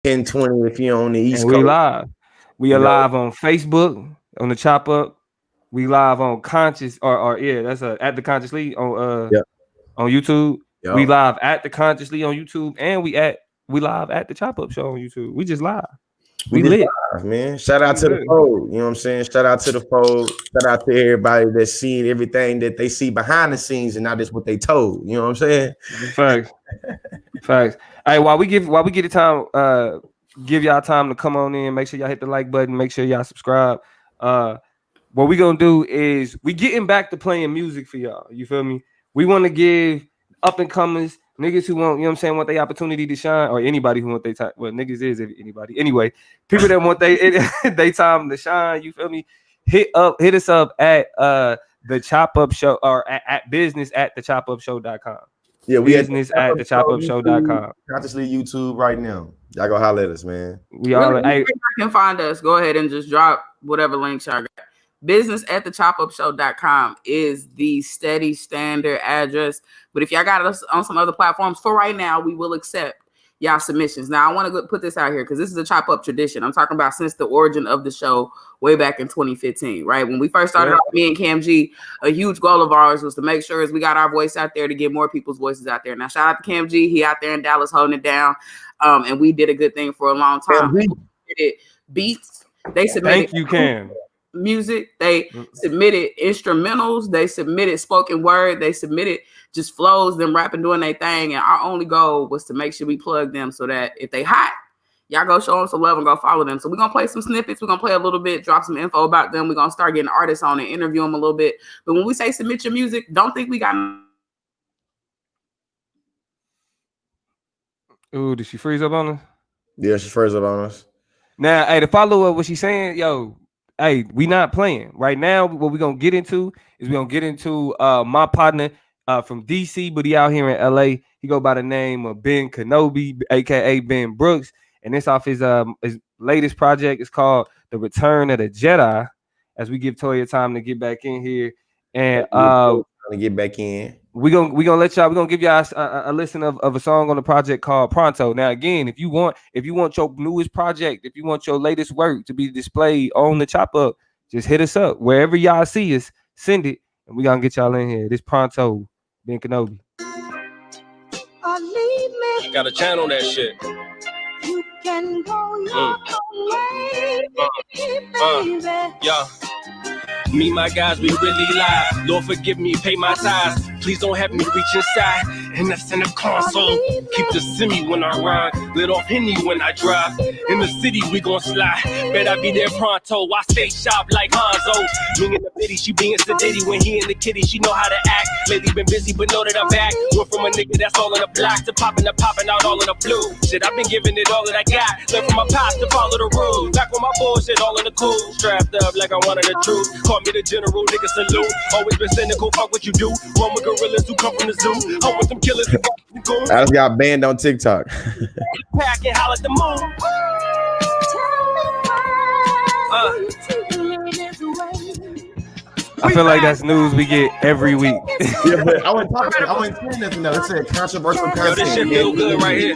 10:20 if you're on the East And we Coast. live. We are You know, live on Facebook on the Chop Up. We live on Conscious or yeah, that's at the Consciously yep, on YouTube. We yep. live at the Consciously on YouTube, and we live at the Chop Up Show on YouTube. We just live. We We just lit. live, man. Shout out We to the lit. fold. You know what I'm saying? Shout out to the fold. Shout out to everybody that's seeing everything that they see behind the scenes and not just what they told. You know what I'm saying? Facts. Facts. Hey, while we get the time, give y'all time to come on in. Make sure y'all hit the like button. Make sure y'all subscribe. What we gonna do is we getting back to playing music for y'all. You feel me? We want to give up and comers, niggas who want, you know what I'm saying, want the opportunity to shine, or anybody who want they time. Well, niggas is anybody. Anyway, people that want they time to shine. You feel me? Hit us up at the Chop Up Show or at business at the chopupshow.com. Yeah, we Business at the chopupshow.com. Consciously YouTube right now. Y'all go holler at us, man. We all Really, hey, I can find us. Go ahead and just drop whatever links y'all got. Business at the chopupshow.com is the steady standard address. But if y'all got us on some other platforms, for right now, we will accept y'all submissions. Now, I want to put this out here because this is a chop up tradition. I'm talking about since the origin of the show way back in 2015, right? When we first started off, me and Cam G, a huge goal of ours was to make sure as we got our voice out there to get more people's voices out there. Now, shout out to Cam G. He out there in Dallas holding it down. And we did a good thing for a long time. People submitted beats. They submitted thank you, Cam. music. They submitted instrumentals. They submitted spoken word. They submitted just flows, them rapping, doing their thing. And our only goal was to make sure we plug them so that if they hot, y'all go show them some love and go follow them. So we're going to play some snippets. We're going to play a little bit, drop some info about them. We're going to start getting artists on and interview them a little bit. But when we say submit your music, don't think we got... Ooh, did she freeze up on us? Yeah, she froze up on us. Now, hey, to follow up what she's saying, yo, hey, we not playing. Right now, what we're gonna get into is we're gonna get into my partner from DC, but he out here in LA. He go by the name of Ben Kenobi, aka Ben Brooks, and this off his latest project is called The Return of the Jedi. As we give Toya time to get back in here. And to get back in. We're gonna let y'all. We're gonna give y'all a listen of a song on the project called Pronto. Now, again, if you want your newest project, if you want your latest work to be displayed on the Chop Up, just hit us up wherever y'all see us. Send it, and we gonna get y'all in here. This Pronto, Ben Kenobi. Got a channel that shit. You can go your way, baby. Yeah. Me, my guys, we really live. Lord, forgive me, pay my tithes. Please don't have me reach inside. And that's in the console. Keep the semi when I ride. Lit off Henny when I drive. In the city, we gon' slide. Bet I be there pronto. I stay sharp like Hanzo. Me in the bitty, she being sedity. When he in the kitty, she know how to act. Lately been busy, but know that I'm back. Went from a nigga that's all in the block to popping out all in the blue. Shit, I've been giving it all that I got. Learn from my pops to follow the rules. Back on my bullshit, all in the cool. Strapped up like I wanted the truth. Call me the general, nigga salute. Always been cynical, fuck what you do. One with gorillas who come from the zoo. I'm with them killers who I just got banned on TikTok. Pack and holler at the moon. I feel like that's news we get every week. Yeah, but I wasn't saying nothing though. It said controversial content. Yo, this shit feel good right here.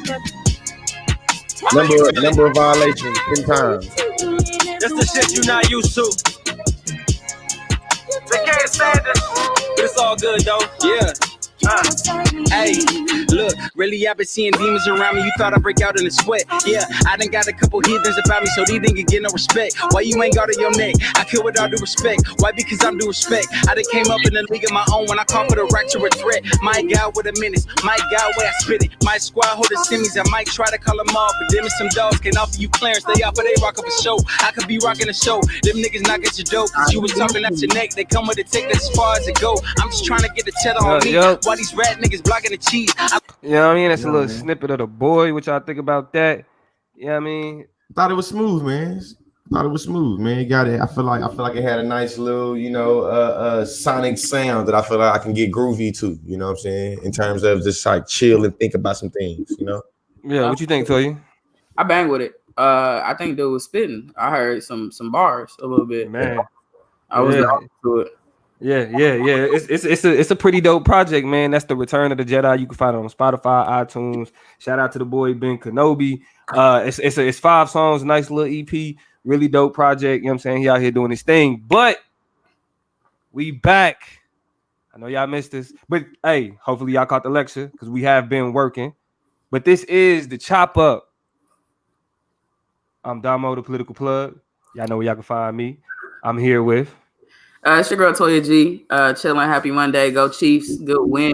Number of violations 10 times. That's the shit you not used to. They can't stand this, but it's all good though. Yeah. Hey, look, really I've been seeing demons around me. You thought I'd break out in a sweat. Yeah, I done got a couple heathens about me, so these niggas get no respect. Why you ain't guarding your neck? I kill with all due respect. Why? Because I'm due respect. I done came up in the league of my own when I call for the right to a threat. My God with a menace, my God where I spit it. My squad hold the semis, I might try to call them off, but them and some dogs can offer you clearance. They offer they rock up a show. I could be rocking a show. Them niggas not get your dope. Cause you was talking at your neck. They come with a tick that's as far as it go. I'm just trying to get the cheddar on me. Why these rat niggas blocking the cheese? You know what I mean? That's a little snippet of The Boy. What y'all think about that? You know what I mean? Thought it was smooth, man. It got it. I feel like it had a nice little, sonic sound that I feel like I can get groovy to. You know what I'm saying? In terms of just like chill and think about some things. You know? Yeah. What you think, Toya? I bang with it. I think dude was spitting. I heard some bars a little bit. Man, I was to it. Yeah. It's a pretty dope project, man. That's the Return of the Jedi. You can find it on Spotify, iTunes. Shout out to the boy Ben Kenobi. It's 5 songs, nice little EP, really dope project. You know what I'm saying? He out here doing his thing. But we back. I know y'all missed this, but hey, hopefully y'all caught the lecture because we have been working. But this is the Chop Up. I'm Damo, the political plug. Y'all know where y'all can find me. I'm here with. It's your girl Toya G. Chilling. Happy Monday. Go Chiefs. Good win.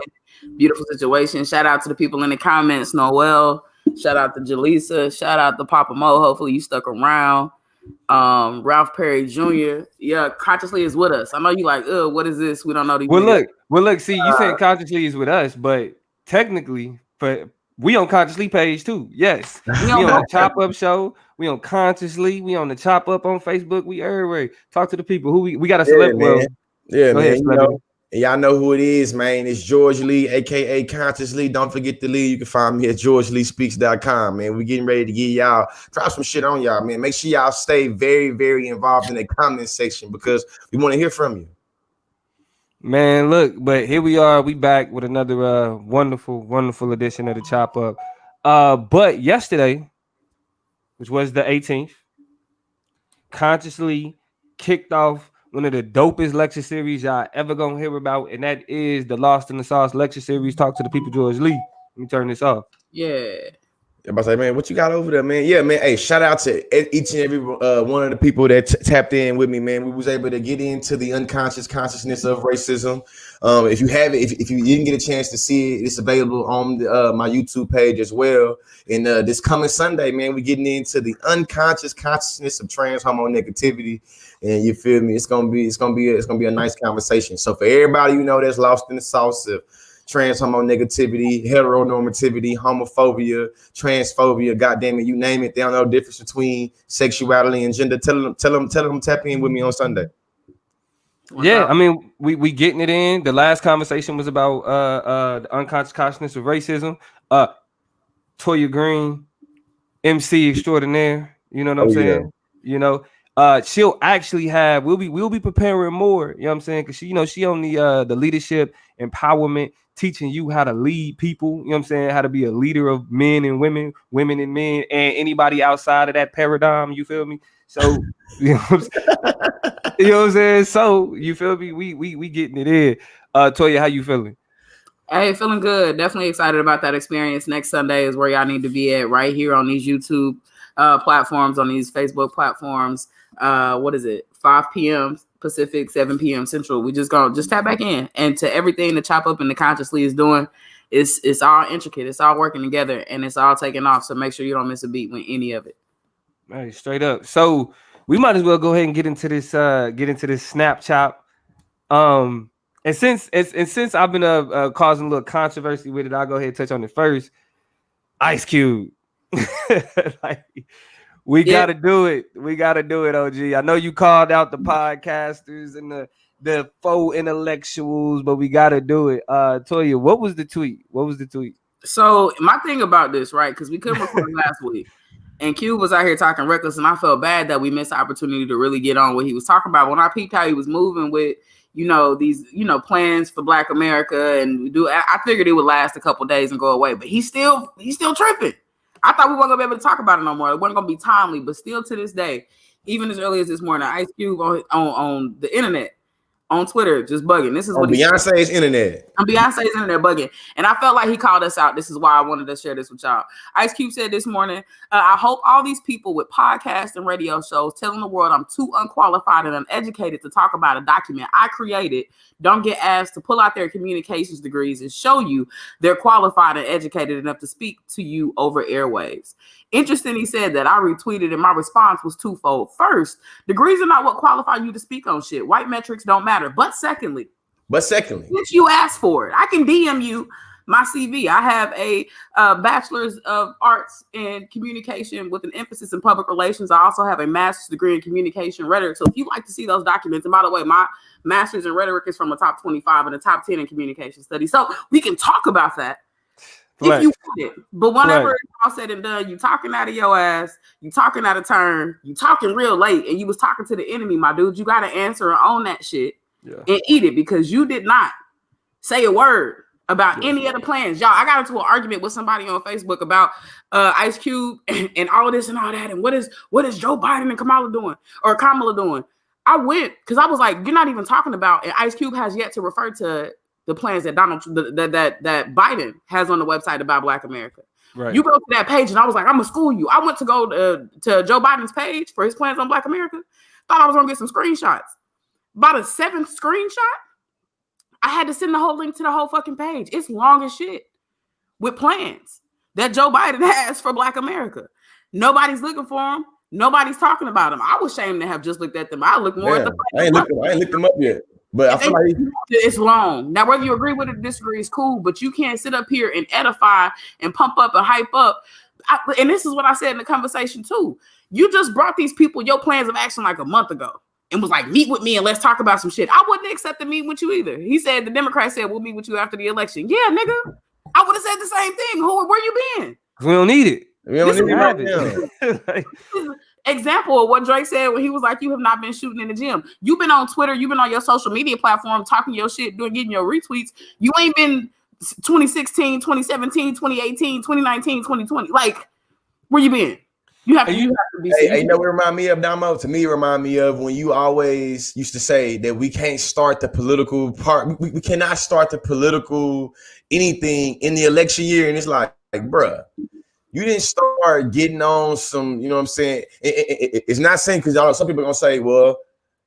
Beautiful situation. Shout out to the people in the comments. Noel. Shout out to Jaleesa. Shout out to Papa Mo. Hopefully you stuck around. Ralph Perry Jr. Yeah, Consciously is with us. I know you like, what is this? We don't know these. Well, look. See, you saying Consciously is with us, but technically, we on Consciously page too. Yes, we on the Chop Up show. We on Consciously. We on the Chop Up on Facebook. We everywhere. Talk to the people. Who we got a celebrity. Man. Yeah, go man. Ahead, Y'all know who it is, man. It's George Lee, aka Consciously. Don't forget the Lee. You can find me at GeorgeLeeSpeaks.com, man. We're getting ready to get y'all drop some shit on y'all, man. Make sure y'all stay very, very involved in the comment section because we want to hear from you. Man, look, but here we are. We back with another wonderful, wonderful edition of the Chop Up. But yesterday, which was the 18th, Consciously kicked off one of the dopest lecture series y'all ever gonna hear about, and that is the Lost in the Sauce lecture series. Talk to the people, George Lee. Let me turn this off. Yeah. Everybody say, man, what you got over there, man? Yeah, man. Hey, shout out to each and every one of the people that tapped in with me, man. We was able to get into the unconscious consciousness of racism. If you have it, if you didn't get a chance to see it, it's available on my YouTube page as well. And this coming Sunday, man, we're getting into the unconscious consciousness of trans homonegativity. And you feel me? It's gonna be a nice conversation. So for everybody you know that's lost in the sauce of trans homonegativity, heteronormativity, homophobia, transphobia, goddamn it, you name it. They don't know the difference between sexuality and gender. Tell them tap in with me on Sunday. Yeah, I mean, we getting it in. The last conversation was about the unconscious consciousness of racism. Toya Green, MC extraordinaire. You know what I'm saying? Yeah. You know, she'll actually have. We'll be preparing more. You know what I'm saying? Because she on the leadership empowerment, teaching you how to lead people. You know what I'm saying? How to be a leader of men and women, women and men, and anybody outside of that paradigm. You feel me? So you know what I'm saying? So you feel me? We getting it in. Toya, how you feeling? Hey, feeling good. Definitely excited about that experience. Next Sunday is where y'all need to be at, right here on these YouTube platforms, on these Facebook platforms. What is it? 5 p.m. Pacific, 7 p.m. Central. We just tap back in, and to everything the Chop Up and the Consciously is doing, it's all intricate. It's all working together, and it's all taking off. So make sure you don't miss a beat with any of it. Hey, straight up. So we might as well go ahead and get into this snap chop. And since I've been causing a little controversy with it, I'll go ahead and touch on it first. Ice Cube. We gotta do it. We gotta do it, OG. I know you called out the podcasters and the faux intellectuals, but we gotta do it. Toya, what was the tweet? So my thing about this, right? Because we couldn't record last week. And Cube was out here talking reckless, and I felt bad that we missed the opportunity to really get on what he was talking about. When I peeped how he was moving with, these, plans for Black America, and I figured it would last a couple days and go away, but he's still tripping. I thought we weren't gonna be able to talk about it no more. It wasn't gonna be timely, but still to this day, even as early as this morning, Ice Cube on the internet, on Twitter, just bugging. This is what Beyonce's internet. On Beyonce's internet bugging. And I felt like he called us out. This is why I wanted to share this with y'all. Ice Cube said this morning, I hope all these people with podcasts and radio shows telling the world I'm too unqualified and uneducated to talk about a document I created don't get asked to pull out their communications degrees and show you they're qualified and educated enough to speak to you over airwaves. Interesting, he said that. I retweeted, and my response was twofold. First, degrees are not what qualify you to speak on shit. White metrics don't matter. But secondly, since you asked for it, I can DM you my CV. I have a bachelor's of arts in communication with an emphasis in public relations. I also have a master's degree in communication rhetoric. So if you'd like to see those documents, and by the way, my master's in rhetoric is from the top 25 and the top 10 in communication studies. So we can talk about that. If you want it. But whenever it's all said and done, you talking out of your ass, you talking out of turn, you talking real late, and you was talking to the enemy, my dude. You got to answer and own that shit. and eat it because you did not say a word about any of the plans. Y'all, I got into an argument with somebody on Facebook about Ice Cube and all of this and all that. And what is Joe Biden and Kamala doing? I went because I was like, you're not even talking about, and Ice Cube has yet to refer to the plans that that Biden has on the website about Black America. Right. You go to that page and I was like, I'm gonna school you. I went to go to Joe Biden's page for his plans on Black America. Thought I was gonna get some screenshots. About a 7th screenshot, I had to send the whole link to the whole fucking page. It's long as shit with plans that Joe Biden has for Black America. Nobody's looking for them. Nobody's talking about them. I was ashamed to have just looked at them. I looked more at the plans. I ain't looked them up yet. But I feel like it's long. Now, whether you agree with it or disagree is cool, but you can't sit up here and edify and pump up and hype up. And this is what I said in the conversation too. You just brought these people your plans of action like a month ago and was like, meet with me and let's talk about some shit. I wouldn't accept the meet with you either. He said, the Democrats said, we'll meet with you after the election. Yeah, nigga. I would have said the same thing. Where you been? We don't need it. We don't need it. Example of what Drake said when he was like, you have not been shooting in the gym. You've been on Twitter, you've been on your social media platform talking your shit, getting your retweets. You ain't been 2016, 2017, 2018, 2019, 2020. Like, where you been? You have to be. Hey, you know what it remind me of, Damo? To me, it remind me of when you always used to say that we can't start the political part. We cannot start the political anything in the election year. And it's like bruh, you didn't start getting on some, you know what I'm saying? It's not saying because some people are going to say, well,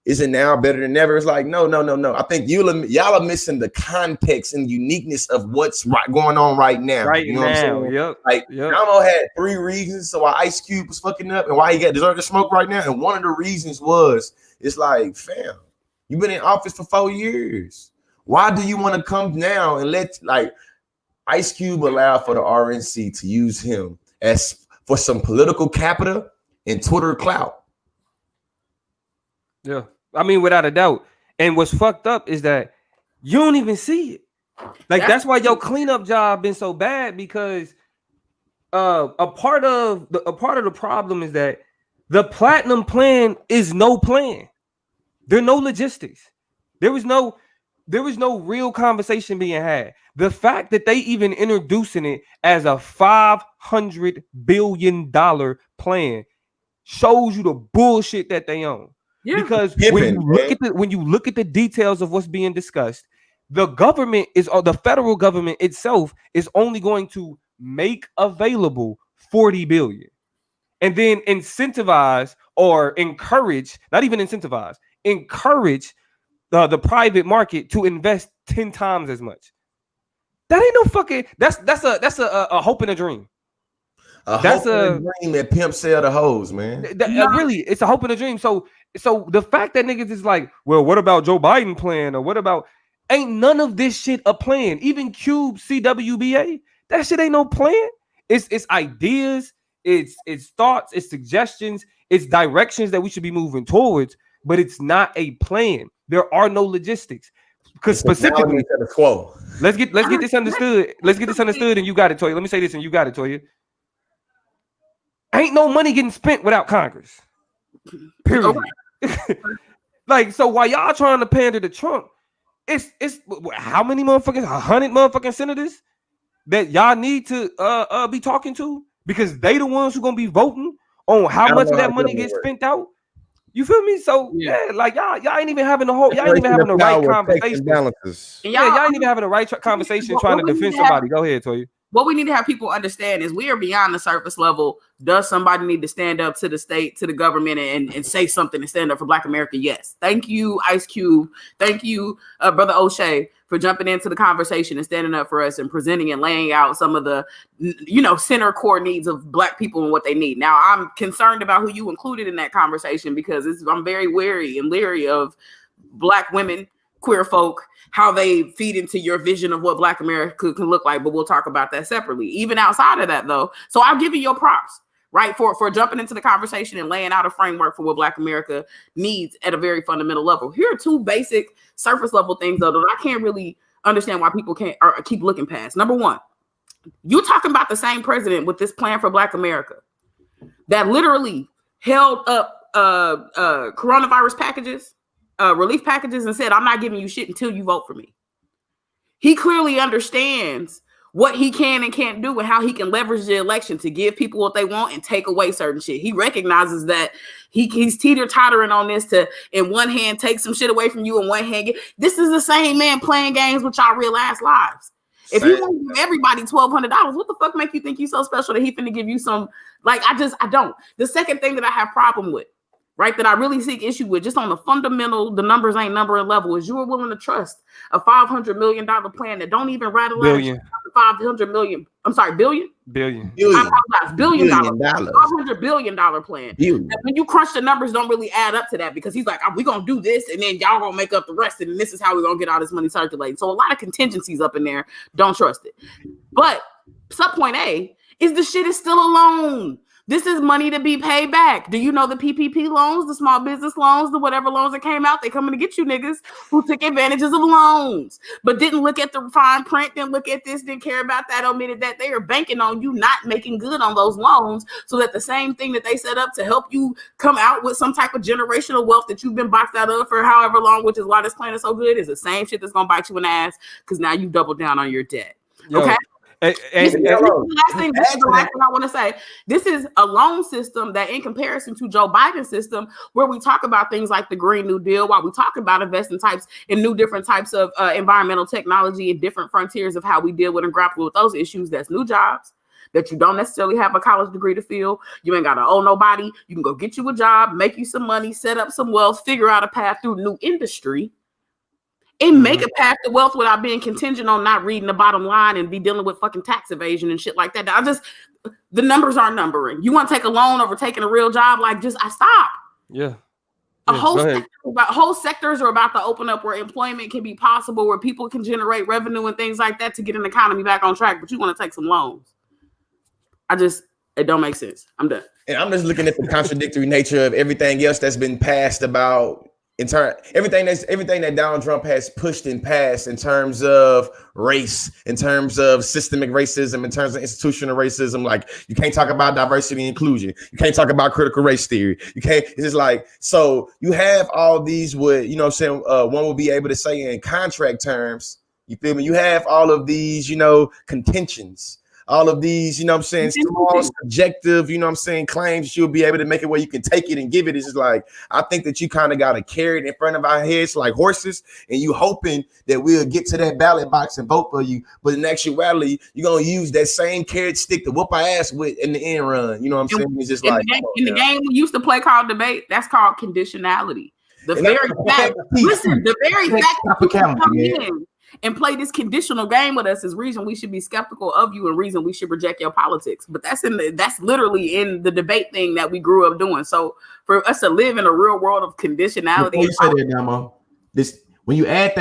is it now better than ever? It's like, no. I think y'all are missing the context and uniqueness of what's going on right now. Right you know now, what I'm saying? Yep. Like, Damo had 3 reasons so why Ice Cube was fucking up and why he got deserved to smoke right now. And one of the reasons was, it's like, fam, you've been in office for 4 years. Why do you want to come now and let, like, Ice Cube allowed for the RNC to use him as for some political capital and Twitter clout. Yeah, I mean, without a doubt. And what's fucked up is that you don't even see it. Like that's why your cleanup job been so bad, because a part of the problem is that the platinum plan is no plan. There are no logistics. There was no real conversation being had. The fact that they even introducing it as a $500 billion plan shows you the bullshit that they own. Yeah. Because when you look at the details of what's being discussed, the federal government itself is only going to make available $40 billion, and then incentivize or encourage, not even incentivize, encourage the private market to invest 10 times as much. That ain't no fucking. That's a hope and a dream. That's a dream that pimp sell the hoes, man. Really, it's a hope and a dream. So the fact that niggas is like, well, what about Joe Biden plan, or what about? Ain't none of this shit a plan. Even Cube CWBA, that shit ain't no plan. It's ideas, it's thoughts, it's suggestions, it's directions that we should be moving towards, but it's not a plan. There are no logistics. Because specifically, let's get this understood. Let's get this understood, and you got it, Toya. Let me say this, and you got it, Toya. Ain't no money getting spent without Congress. Period. Like, so while y'all trying to pander to Trump, it's how many motherfuckers? 100 motherfucking senators that y'all need to be talking to, because they the ones who gonna be voting on how much of that money gets spent out. You feel me? So yeah, like y'all ain't even having the whole. Y'all ain't even having the right conversation. Y'all ain't even having the right conversation trying to defend somebody. Go ahead, Toya. What we need to have people understand is we are beyond the surface level. Does somebody need to stand up to the state, to the government, and say something and stand up for Black America? Yes. Thank you, Ice Cube. Thank you, Brother O'Shea, for jumping into the conversation and standing up for us and presenting and laying out some of the, center core needs of Black people and what they need. Now, I'm concerned about who you included in that conversation, because I'm very wary and leery of Black women, queer folk, how they feed into your vision of what Black America can look like, but we'll talk about that separately. Even outside of that, though, so I'll give you your props, right, for jumping into the conversation and laying out a framework for what Black America needs at a very fundamental level. Here are 2 basic surface level things, though, that I can't really understand why people can't or keep looking past. Number one, you talking about the same president with this plan for Black America that literally held up coronavirus packages relief packages and said, I'm not giving you shit until you vote for me. He clearly understands what he can and can't do and how he can leverage the election to give people what they want and take away certain shit. He recognizes that he's teeter-tottering on this to, in one hand, take some shit away from you, in one hand, this is the same man playing games with y'all real ass lives. If you want to give everybody $1,200, what the fuck make you think you so special that he finna give you some? Like, I don't. The second thing that I have problem with, right, that I really seek issue with, just on the fundamental, the numbers ain't numbering level, is you are willing to trust a $500 million plan that don't even rattle Billion. out $500 million. I'm sorry, billion? Billion. I apologize, billion dollar, dollars. $500 billion plan. Billion. When you crunch the numbers, don't really add up to that, because he's like, we're going to do this, and then y'all going to make up the rest, and this is how we're going to get all this money circulating. So a lot of contingencies up in there. Don't trust it. But sub-point A is the shit is still a loan. This is money to be paid back. Do you know the PPP loans, the small business loans, the whatever loans that came out? They coming to get you niggas who took advantages of loans, but didn't look at the fine print, didn't look at this, didn't care about that, omitted that. They are banking on you not making good on those loans, so that the same thing that they set up to help you come out with some type of generational wealth that you've been boxed out of for however long, which is why this plan is so good, is the same shit that's going to bite you in the ass, because now you double down on your debt. Okay? This is the last thing I want to say. This is a loan system that, in comparison to Joe Biden's system, where we talk about things like the Green New Deal, while we talk about investing types in new different types of environmental technology and different frontiers of how we deal with and grapple with those issues. That's new jobs that you don't necessarily have a college degree to fill. You ain't got to owe nobody. You can go get you a job, make you some money, set up some wealth, figure out a path through new industry, and make a path to wealth without being contingent on not reading the bottom line and be dealing with fucking tax evasion and shit like that. The numbers aren't numbering. You want to take a loan over taking a real job? Like, I stop. Yeah. Whole sectors are about to open up where employment can be possible, where people can generate revenue and things like that to get an economy back on track. But you want to take some loans. It don't make sense. I'm done. And I'm just looking at the contradictory nature of everything else that's been passed about everything that Donald Trump has pushed and passed in terms of race, in terms of systemic racism, in terms of institutional racism. Like, you can't talk about diversity and inclusion. You can't talk about critical race theory. It's just like, so you have all these, what, you know what I'm saying, one will be able to say in contract terms, you feel me? You have all of these, contentions. All of these, you know what I'm saying, small, subjective, you know what I'm saying, claims you'll be able to make it where you can take it and give it. It's just like, I think that you kind of got to carry it in front of our heads like horses, and you hoping that we'll get to that ballot box and vote for you. But in actuality, you're going to use that same carrot stick to whoop our ass with in the end run. You know what I'm saying? It's just like, in the game we used to play called debate, that's called conditionality. The very fact that you come in and play this conditional game with us is reason we should be skeptical of you and reason we should reject your politics. But that's literally in the debate thing that we grew up doing. So for us to live in a real world of conditionality, you say that, Damo, when you add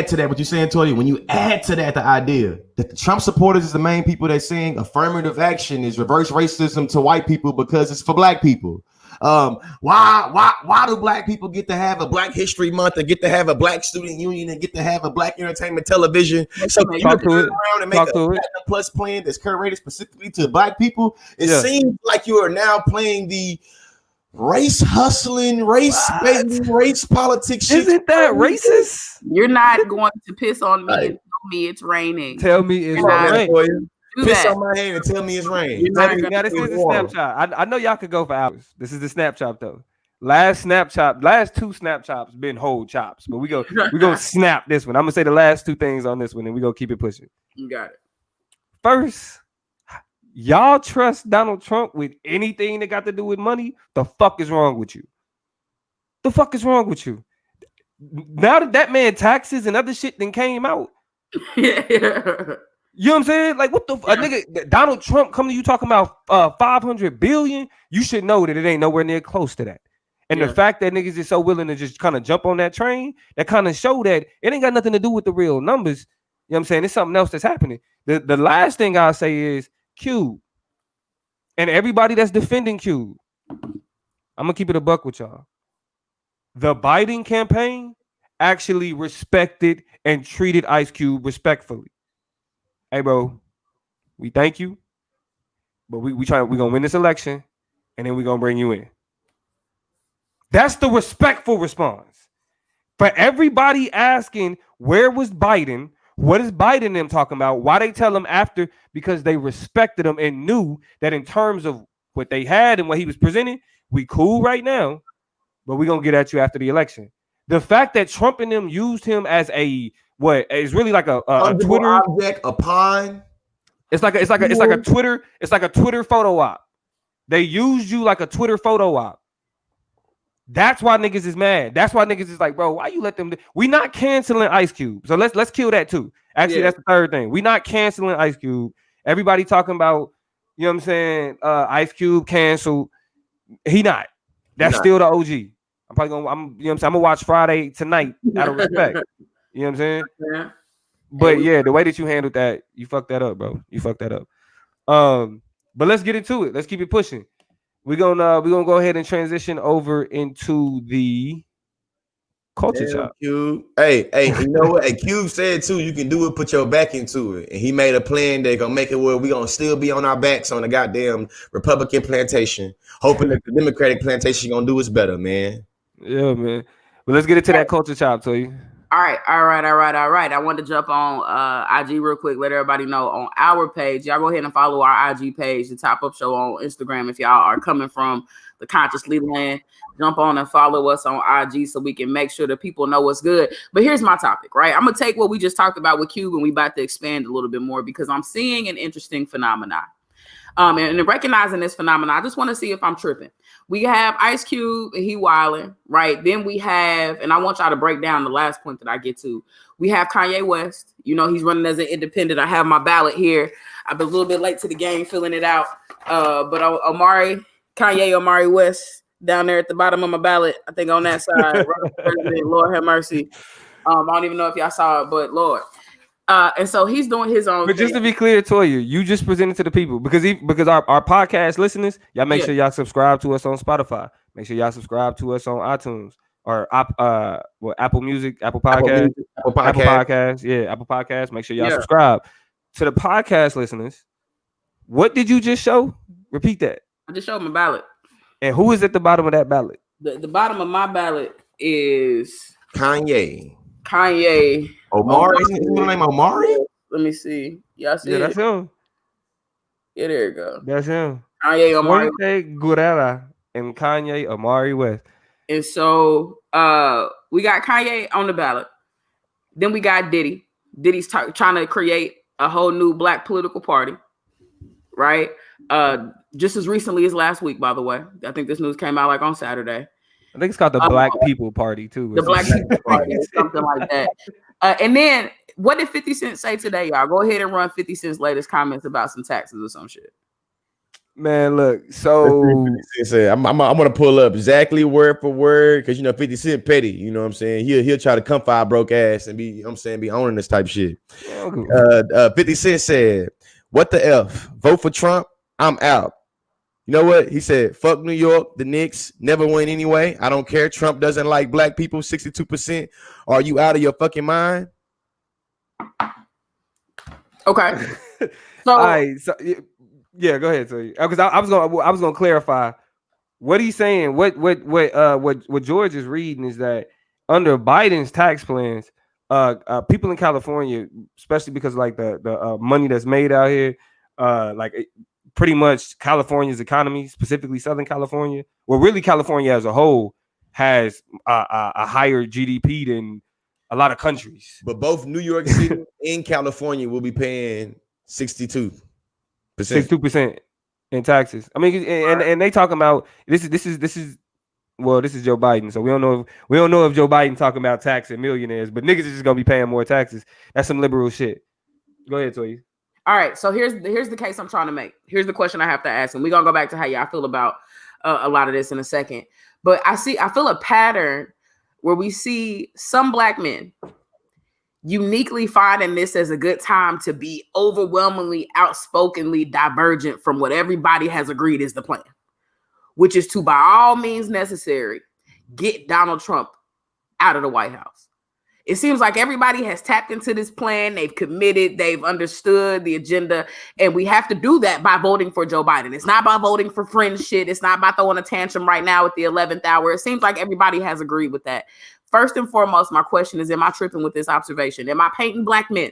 to that, what you're saying, Tori, when you add to that the idea that the Trump supporters is the main people that's saying affirmative action is reverse racism to white people because it's for black people. Why do black people get to have a Black History Month and get to have a Black Student Union and get to have a Black Entertainment Television? So you can turn around and make a Platinum Plus plan that's curated specifically to black people. It seems like you are now playing the race hustling, race politics. Isn't that racist? You're not going to piss on me and tell me it's raining. Tell me it's raining. Piss on my hand and tell me it's raining. Now this is the Snapchat. I know y'all could go for hours. This is the Snapchat though. Last two Snapchops been whole chops, but we gonna snap this one. I'm gonna say the last two things on this one, and we gonna keep it pushing. You got it. First, y'all trust Donald Trump with anything that got to do with money? The fuck is wrong with you? The fuck is wrong with you? Now that man taxes and other shit then came out. You know what I'm saying? Like, what the nigga? Donald Trump coming to you talking about 500 billion? You should know that it ain't nowhere near close to that. And the fact that niggas is so willing to just kind of jump on that train, that kind of show that it ain't got nothing to do with the real numbers. You know what I'm saying? It's something else that's happening. The last thing I'll say is Q. And everybody that's defending Q, I'm gonna keep it a buck with y'all. The Biden campaign actually respected and treated Ice Cube respectfully. Hey, bro, we thank you, but we're gonna win this election, and then we're gonna bring you in. That's the respectful response. For everybody asking, where was Biden? What is Biden them talking about? Why they tell him after? Because they respected him and knew that in terms of what they had and what he was presenting, we cool right now, but we're gonna get at you after the election. The fact that Trump and them used him as a what is really like a Twitter object, a pawn. It's like a Twitter photo op. They used you like a Twitter photo op. That's why niggas is mad. That's why niggas is like, bro, why you let them we not canceling Ice Cube. So let's kill that too. Actually, that's the third thing. We not canceling Ice Cube. Everybody talking about, you know what I'm saying? Ice Cube canceled. He not. That's still the OG. I'm probably gonna, you know what I'm saying? I'm gonna watch Friday tonight out of respect. You know what I'm saying? Yeah. But yeah, the way that you handled that, you fucked that up, bro. You fucked that up. But let's get into it. Let's keep it pushing. We're gonna go ahead and transition over into the culture chop. Cube. Hey, you know what? Hey, Cube said too, you can do it, put your back into it. And he made a plan that gonna make it where we gonna still be on our backs on the goddamn Republican plantation, hoping that the Democratic plantation gonna do us better, man. Yeah, man. But let's get into that culture chop, to you. All right. I wanted to jump on IG real quick, let everybody know on our page. Y'all go ahead and follow our IG page, the Top Up Show on Instagram. If y'all are coming from the Consciously land, jump on and follow us on IG so we can make sure that people know what's good. But here's my topic, right? I'm going to take what we just talked about with Cube and we about to expand a little bit more because I'm seeing an interesting phenomenon. And recognizing this phenomenon, I just want to see if I'm tripping. We have Ice Cube and he wilding, right? Then we have, and I want y'all to break down the last point that I get to. We have Kanye West. You know, he's running as an independent. I have my ballot here. I've been a little bit late to the game filling it out. But Kanye Omari West down there at the bottom of my ballot, I think on that side. Lord have mercy. I don't even know if y'all saw it, but Lord. And so he's doing his own. But just to be clear, Toya, you just presented to the people because our podcast listeners, y'all make sure y'all subscribe to us on Spotify. Make sure y'all subscribe to us on iTunes or Apple Music, Apple Podcasts, Apple Podcasts. Yeah, Apple Podcasts. Make sure y'all subscribe to the podcast listeners. What did you just show? Repeat that. I just showed my ballot. And who is at the bottom of that ballot? The bottom of my ballot is Kanye. Omari. Is his name Omari? Let me see. Y'all see that's him. Yeah, there you go. That's him. Kanye Omari. Guerrera and Kanye Omari West. And so we got Kanye on the ballot. Then we got Diddy. Diddy's trying to create a whole new black political party, right? Just as recently as last week, by the way. I think this news came out like on Saturday. I think it's called the Black People Party too. The Black People Party, something like that. And then what did 50 Cent say today, y'all? Go ahead and run 50 Cent's latest comments about some taxes or some shit. Man, look, so I'm gonna pull up exactly word for word because 50 Cent petty, you know what I'm saying? He'll try to come for our broke ass and be owning this type of shit. 50 Cent said, "What the F? Vote for Trump? I'm out." You know what? He said, "Fuck New York, the Knicks never win anyway. I don't care. Trump doesn't like black people, 62%. Are you out of your fucking mind?" Okay. So, all right, so yeah, go ahead. So, because I was gonna clarify what he's saying. What George is reading is that under Biden's tax plans, people in California, especially because like the money that's made out here, pretty much California's economy, specifically Southern California, well, really California as a whole, has a higher GDP than a lot of countries. But both New York City and California will be paying 62% in taxes. I mean, and they talking about this is Joe Biden, so we don't know if Joe Biden talking about taxing millionaires, but niggas is just gonna be paying more taxes. That's some liberal shit. Go ahead, Toya. All right, so here's the case I'm trying to make. Here's the question I have to ask, and we're gonna go back to how y'all feel about a lot of this in a second. But I feel a pattern where we see some black men uniquely finding this as a good time to be overwhelmingly, outspokenly divergent from what everybody has agreed is the plan, which is to, by all means necessary, get Donald Trump out of the White House. It seems like everybody has tapped into this plan. They've committed. They've understood the agenda. And we have to do that by voting for Joe Biden. It's not by voting for fringe shit. It's not by throwing a tantrum right now at the 11th hour. It seems like everybody has agreed with that. first and foremost, my question is, am I tripping with this observation? Am I painting black men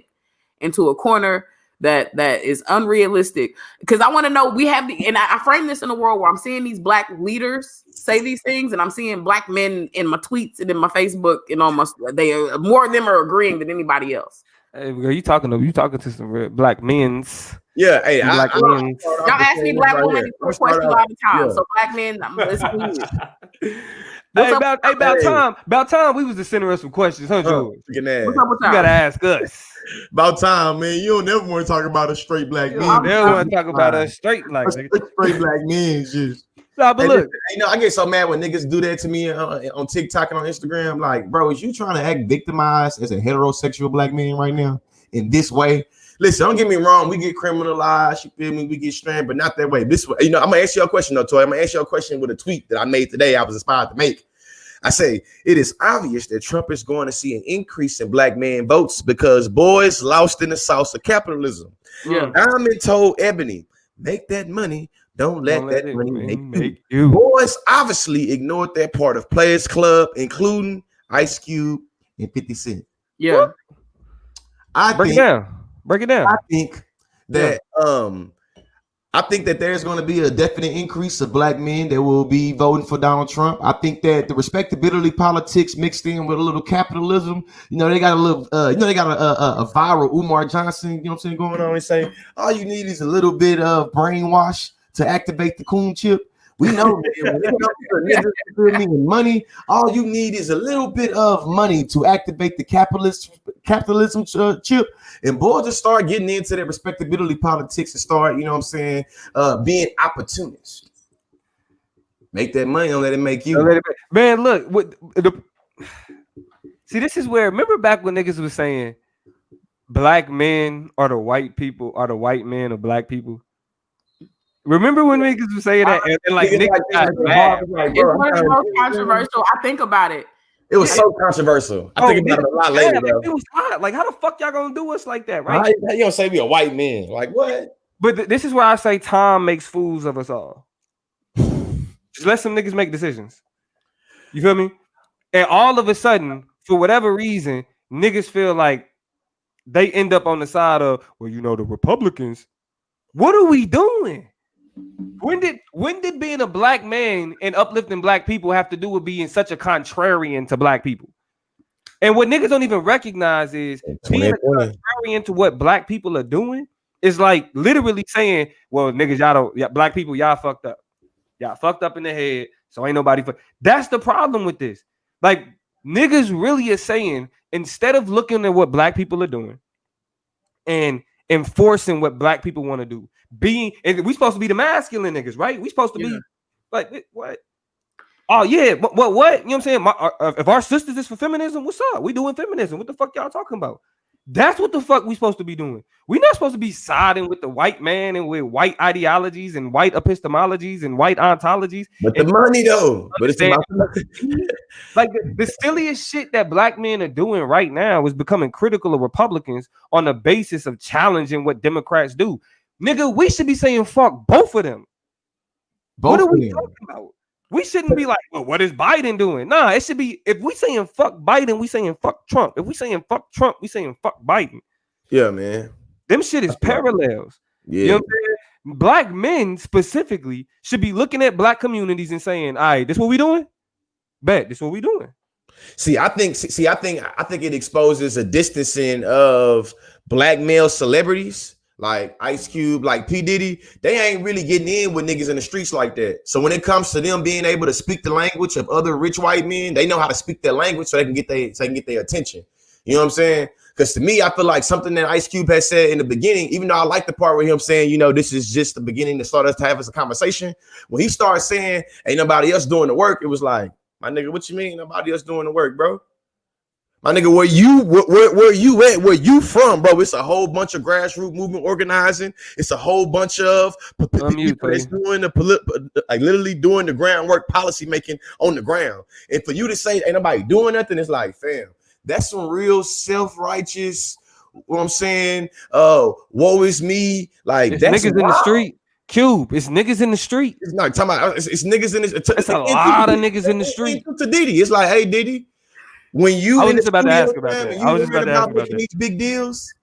into a corner that is unrealistic? Because I want to know, we have and I frame this in a world where I'm seeing these black leaders say these things, and I'm seeing black men in my tweets and in my Facebook, and almost more of them are agreeing than anybody else. Hey, girl, you talking to some black men's. Yeah, hey, black men. Y'all ask me black women these questions all the time. So black men, about time we was the center of some questions, huh, George? What's up with you gotta ask us. About time, man. You don't never want to talk about a straight black man. You never want to talk about a straight black straight black men. Just but look, I get so mad when niggas do that to me on TikTok and on Instagram. Like, bro, is you trying to act victimized as a heterosexual black man right now in this way? Listen, don't get me wrong. We get criminalized. You feel me? We get strained, but not that way. This way, I'm gonna ask you a question, though, Toy. I'm gonna ask you a question with a tweet that I made today. I was inspired to make. I say it is obvious that Trump is going to see an increase in black man votes because boys lost in the sauce of capitalism. Yeah, Diamond told Ebony, "Make that money. Don't let that money make you." Boys obviously ignored that part of Players Club, including Ice Cube and 50 Cent. Yeah, break it down. I think that I think that there's going to be a definite increase of black men that will be voting for Donald Trump. I think that the respectability politics mixed in with a little capitalism, they got a little, they got a viral Umar Johnson, going on and say, all you need is a little bit of brainwash to activate the coon chip. We know that when it money, all you need is a little bit of money to activate the capitalism chip. And boys just start getting into that respectability politics and start, being opportunists. Make that money, don't let it make you. Man, look, see, this is where, remember back when niggas was saying black men are the white people, are the white men of black people? Remember when niggas would say that and like niggas got mad? It's one of the most controversial. I think about it. It was so controversial. I think about it a lot later. It was hot. Like, how the fuck y'all gonna do us like that, right? How you gonna say we a white man? Like what? But this is why I say time makes fools of us all. Just let some niggas make decisions. You feel me? And all of a sudden, for whatever reason, niggas feel like they end up on the side of, well, the Republicans. What are we doing? When did being a black man and uplifting black people have to do with being such a contrarian to black people? And what niggas don't even recognize is being a contrarian to what black people are doing is like literally saying, well, niggas, black people, y'all fucked up. Y'all fucked up in the head. So ain't nobody. That's the problem with this. Like, niggas really is saying, instead of looking at what black people are doing and enforcing what black people want to do, and we supposed to be the masculine niggas, right? We supposed to be like, what? Oh yeah, what? You know what I'm saying? If our sisters is for feminism, what's up? We doing feminism. What the fuck y'all talking about? That's what the fuck we supposed to be doing. We're not supposed to be siding with the white man and with white ideologies and white epistemologies and white ontologies. But the money though. But it's about like the silliest shit that black men are doing right now is becoming critical of Republicans on the basis of challenging what Democrats do. Nigga, we should be saying fuck both of them. What are we talking about? We shouldn't be like, well, what is Biden doing? Nah, it should be, if we saying fuck Biden, we saying fuck Trump. If we saying fuck Trump, we saying fuck Biden. Yeah, man. Them shit is parallels. Yeah. You know what I'm saying? Black men specifically should be looking at black communities and saying, all right, this what we doing? Bet, this what we doing. I think it exposes a distancing of black male celebrities like Ice Cube, like P. Diddy. They ain't really getting in with niggas in the streets like that. So when it comes to them being able to speak the language of other rich white men, they know how to speak their language so they can get their attention. You know what I'm saying? Because to me, I feel like something that Ice Cube has said in the beginning, even though I like the part where him saying, this is just the beginning to start us to have us a conversation. When he started saying, ain't nobody else doing the work, it was like, my nigga, what you mean nobody else doing the work, bro? My nigga, where you at? Where you from, bro? It's a whole bunch of grassroots movement organizing. It's a whole bunch of people that's doing like literally doing the groundwork, policy making on the ground. And for you to say ain't nobody doing nothing, it's like, fam, that's some real self-righteous. What I'm saying, woe is me. Like it's niggas in the street. Cube, it's niggas in the street. It's not talking about. It's niggas in this. It's a lot of niggas in the street. To Diddy, it's like, hey Diddy. when you I was in just the about to studio, ask about man, that. and I was you just worried about to ask about about making that. these big deals,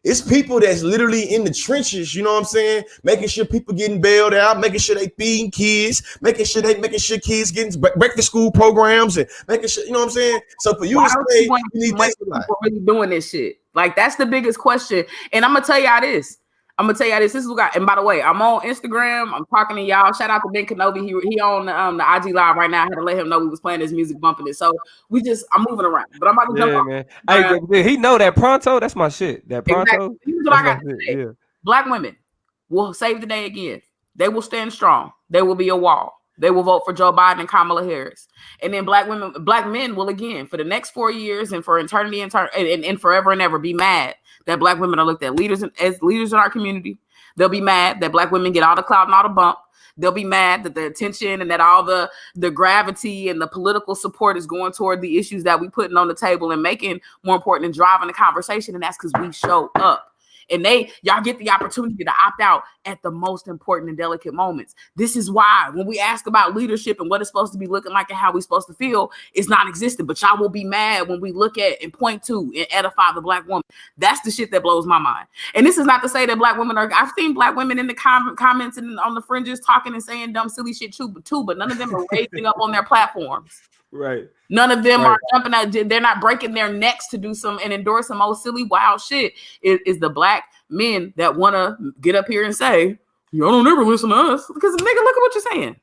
it's people that's literally in the trenches, you know what I'm saying? Making sure people getting bailed out, making sure they feeding kids, making sure kids getting breakfast school programs, and making sure, you know what I'm saying? So for you Why to don't say you want you need to this, people really doing this shit? Like that's the biggest question. And I'm gonna tell y'all this. This is what and by the way, I'm on Instagram. I'm talking to y'all. Shout out to Ben Kenobi. He on the IG live right now. I had to let him know we was playing his music, bumping it. So I'm moving around. But I'm about to jump off. Man. Hey, he know that Pronto. That's my shit. That Pronto. Exactly. Here's what I got to say. Yeah. Black women will save the day again. They will stand strong. They will be a wall. They will vote for Joe Biden and Kamala Harris. And then black men will again for the next 4 years and for eternity and forever and ever be mad that black women are looked at as leaders in our community. They'll be mad that black women get all the clout and all the bump. They'll be mad that the attention and that all the gravity and the political support is going toward the issues that we putting on the table and making more important and driving the conversation. And that's because we show up. And y'all get the opportunity to opt out at the most important and delicate moments. This is why when we ask about leadership and what it's supposed to be looking like and how we're supposed to feel, it's non-existent. But y'all will be mad when we look at and point to and edify the black woman. That's the shit that blows my mind. And this is not to say that black women I've seen black women in the comments and on the fringes talking and saying dumb, silly shit too, but none of them are raising up on their platforms. Right. None of them are jumping out. They're not breaking their necks to do some and endorse some old silly wild shit. It is the black men that want to get up here and say, y'all don't ever listen to us. Because nigga, look at what you're saying.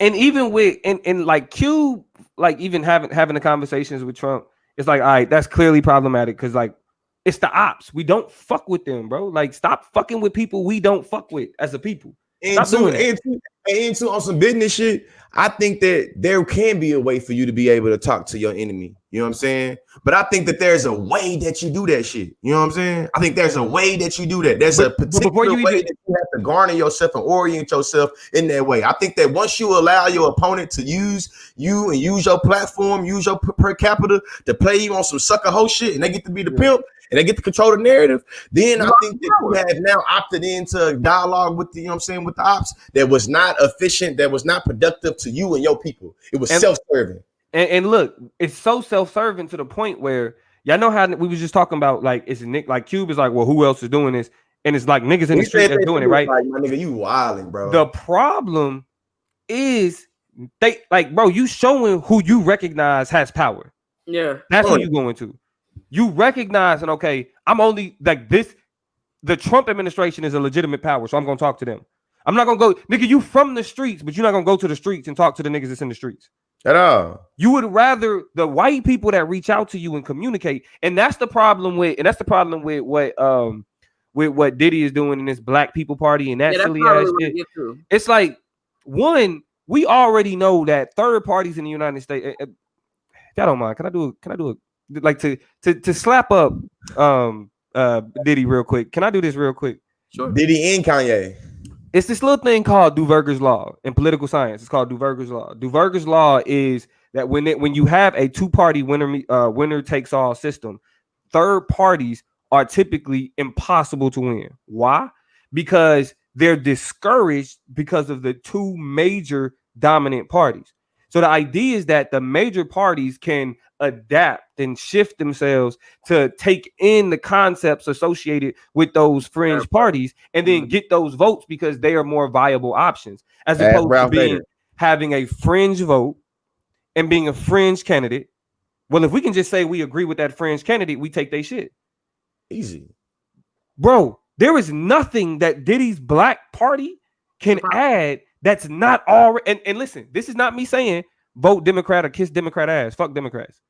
And even with and like Q, like even having the conversations with Trump, it's like, all right, that's clearly problematic because like it's the ops. We don't fuck with them, bro. Like stop fucking with people we don't fuck with as a people. Stop doing that. And on some business shit, I think that there can be a way for you to be able to talk to your enemy. You know what I'm saying? But I think that there's a way that you do that shit. You know what I'm saying? I think there's a way that you do that. There's a particular way that you have to garner yourself and orient yourself in that way. I think that once you allow your opponent to use you and use your platform, use your per capita to play you on some sucker hoe shit, and they get to be the pimp and they get to control the narrative, then I think that you have now opted into dialogue with the, you know what I'm saying, with the ops that was not efficient, that was not productive to you and your people. It was self-serving. And look, it's so self-serving to the point where y'all know how we was just talking about, like, it's Nick, like Cube is like, well, who else is doing this? And it's like niggas in the street that's doing it, right? Like, my nigga, you wilding, bro. The problem is they like, bro, you showing who you recognize has power. Yeah, that's who you going to. You recognize and okay, I'm only like this. The Trump administration is a legitimate power, so I'm gonna talk to them. I'm not gonna go, nigga. You from the streets, but you're not gonna go to the streets and talk to the niggas that's in the streets at all. You would rather the white people that reach out to you and communicate, and that's the problem with, what Diddy is doing in this Black People Party and that silly ass shit. It's like, one, we already know that third parties in the United States. If y'all don't mind, can I do a like to slap up Diddy real quick? Can I do this real quick? Sure. Diddy and Kanye. It's this little thing called Duverger's Law in political science. It's called Duverger's Law. Duverger's Law is that when you have a two-party winner takes all system, third parties are typically impossible to win. Why? Because they're discouraged because of the two major dominant parties. So the idea is that the major parties can adapt and shift themselves to take in the concepts associated with those fringe parties and then get those votes because they are more viable options, as opposed to having a fringe vote and being a fringe candidate. Well, if we can just say we agree with that fringe candidate, we take their shit. Easy. Bro, there is nothing that Diddy's Black Party can add that's not already. And listen, this is not me saying vote Democrat or kiss Democrat ass. Fuck Democrats.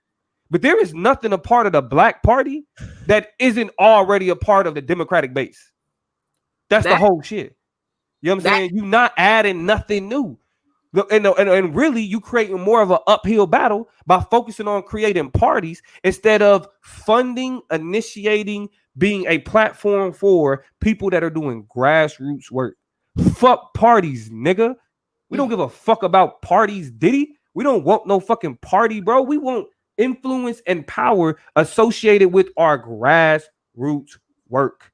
But there is nothing a part of the Black Party that isn't already a part of the Democratic base. That's the whole shit. You know what I'm saying? You're not adding nothing new. And really, you creating more of an uphill battle by focusing on creating parties instead of funding, initiating, being a platform for people that are doing grassroots work. Fuck parties, nigga. We don't give a fuck about parties, Diddy. We don't want no fucking party, bro. We want influence and power associated with our grassroots work.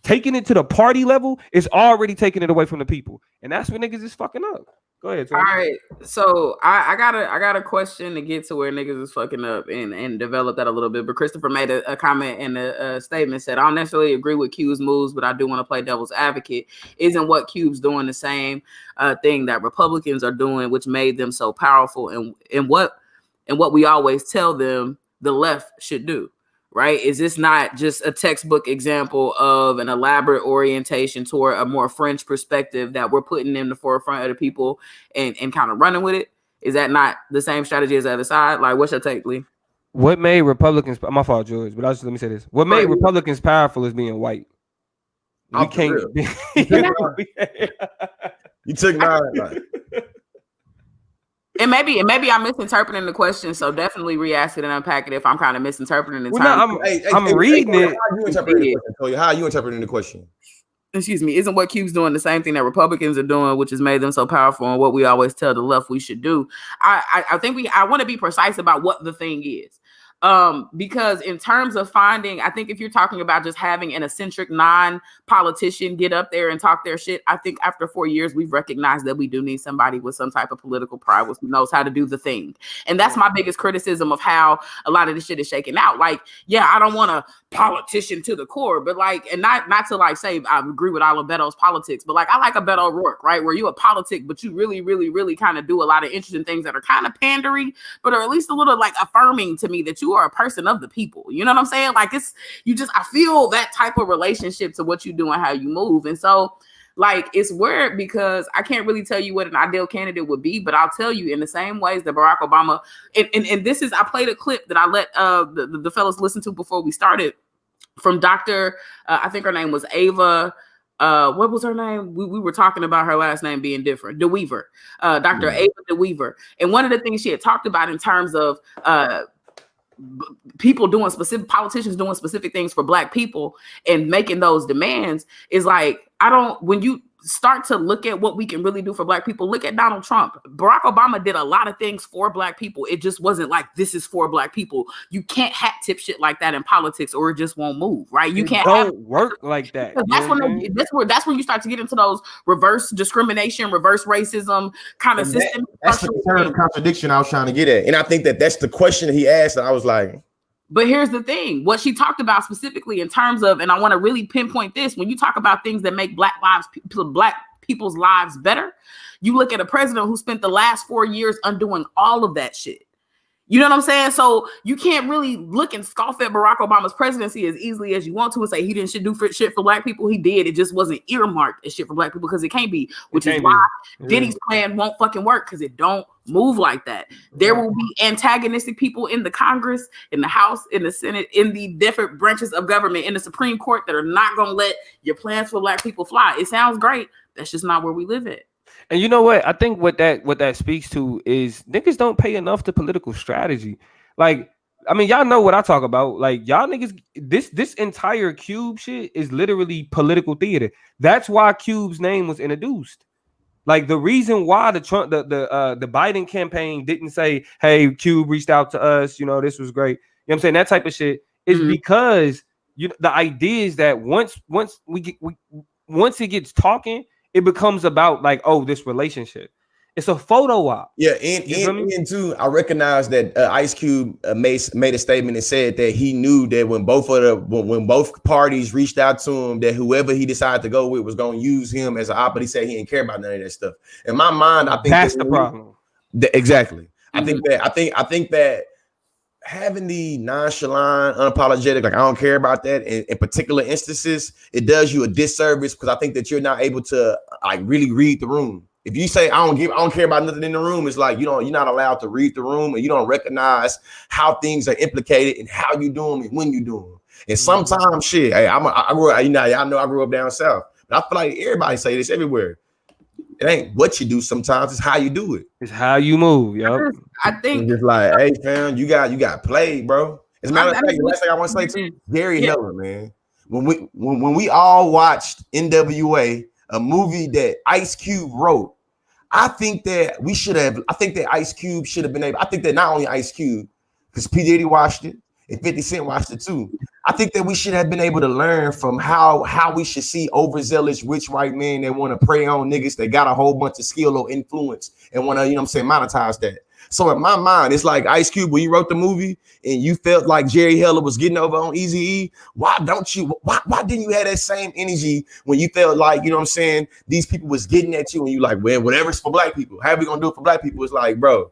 Taking it to the party level is already taking it away from the people. And that's what niggas is fucking up. Go ahead, All right, so I got a question to get to where niggas is fucking up and develop that a little bit. But Christopher made a comment and a statement said, I don't necessarily agree with Q's moves, but I do want to play devil's advocate. Isn't what Cube's doing the same thing that Republicans are doing, which made them so powerful, and what we always tell them the left should do? Right? Is this not just a textbook example of an elaborate orientation toward a more French perspective that we're putting in the forefront of the people and kind of running with it? Is that not the same strategy as the other side? Like, what's your take, Lee? What made Republicans, my fault, George, but let me say this. What made Republicans powerful is being white. We can't be. You took mine. And maybe I'm misinterpreting the question, so definitely re-ask it and unpack it if I'm kind of misinterpreting the time. I'm reading it. How are you interpreting the question? Excuse me. Isn't what Cube's doing the same thing that Republicans are doing, which has made them so powerful, and what we always tell the left we should do? I think I want to be precise about what the thing is. Because in terms of finding, I think if you're talking about just having an eccentric non-politician get up there and talk their shit, I think after 4 years, we've recognized that we do need somebody with some type of political prowess who knows how to do the thing. And that's my biggest criticism of how a lot of this shit is shaking out. Like, yeah, I don't want a politician to the core, but like, and not to like say I agree with all of Beto's politics, but like, I like a Beto O'Rourke, right? Where you a politic, but you really, really, really kind of do a lot of interesting things that are kind of pandery, but are at least a little like affirming to me that you are a person of the people. You know what I'm saying? Like, it's, you just, I feel that type of relationship to what you do and how you move. And so like, it's weird because I can't really tell you what an ideal candidate would be, but I'll tell you in the same ways that Barack Obama, and this is, I played a clip that I let the fellas listen to before we started from Dr. I think her name was Ava. What was her name? We were talking about her last name being different. DeWeaver, Dr. Ava DeWeaver. And one of the things she had talked about in terms of people doing politicians doing specific things for Black people and making those demands is like, when you start to look at what we can really do for Black people, look at Donald Trump. Barack Obama did a lot of things for Black people. It just wasn't like, this is for Black people. You can't hat tip shit like that in politics or it just won't move, right? You can't work like that. That's when you start to get into those reverse discrimination, reverse racism kind of system. That's the contradiction I was trying to get at. And I think that that's the question he asked. And I was like, but here's the thing, what she talked about specifically in terms of, and I want to really pinpoint this, when you talk about things that make Black people's lives better, you look at a president who spent the last 4 years undoing all of that shit. You know what I'm saying? So you can't really look and scoff at Barack Obama's presidency as easily as you want to and say he didn't do shit for Black people. He did. It just wasn't earmarked as shit for Black people because it can't be, which is why Diddy's plan won't fucking work because it don't move like that. There will be antagonistic people in the Congress, in the House, in the Senate, in the different branches of government, in the Supreme Court that are not going to let your plans for Black people fly. It sounds great. That's just not where we live at. And you know what? I think what that speaks to is niggas don't pay enough to political strategy. Like, I mean, y'all know what I talk about. Like, y'all niggas, this entire Cube shit is literally political theater. That's why Cube's name was introduced. Like, the reason why the Biden campaign didn't say, "Hey, Cube reached out to us. You know, this was great." You know what I'm saying? That type of shit is because the idea is that once it gets talking, it becomes about like, oh, this relationship. It's a photo op. Yeah, and too, I recognize that Ice Cube made a statement and said that he knew that when both parties reached out to him, that whoever he decided to go with was going to use him as an op. But he said he didn't care about none of that stuff. In my mind, I think that's the problem. Exactly. I think that having the nonchalant, unapologetic, like I don't care about that in particular instances, it does you a disservice because I think that you're not able to like really read the room. If you say I don't care about nothing in the room, it's like you're not allowed to read the room and you don't recognize how things are implicated and how you do them and when you do them. And sometimes shit, hey, I grew up, y'all know I grew up down south, but I feel like everybody say this everywhere. It ain't what you do sometimes, it's how you do it. It's how you move, yo. I think it's just like, hey, fam, you got played, bro. As a matter of fact, the last thing I want to say too, Gary Heller, man. When we all watched NWA, a movie that Ice Cube wrote, I think that Ice Cube should have been able, I think that not only Ice Cube, because P. Diddy watched it, and 50 Cent watched it too. I think that we should have been able to learn from how we should see overzealous rich white men that want to prey on niggas that got a whole bunch of skill or influence and want to, you know what I'm saying, monetize that. So in my mind, it's like Ice Cube, when you wrote the movie and you felt like Jerry Heller was getting over on Eazy-E, why didn't you have that same energy when you felt like, you know what I'm saying, these people was getting at you and you like, well, whatever's for black people, how are we gonna do it for black people? It's like, bro,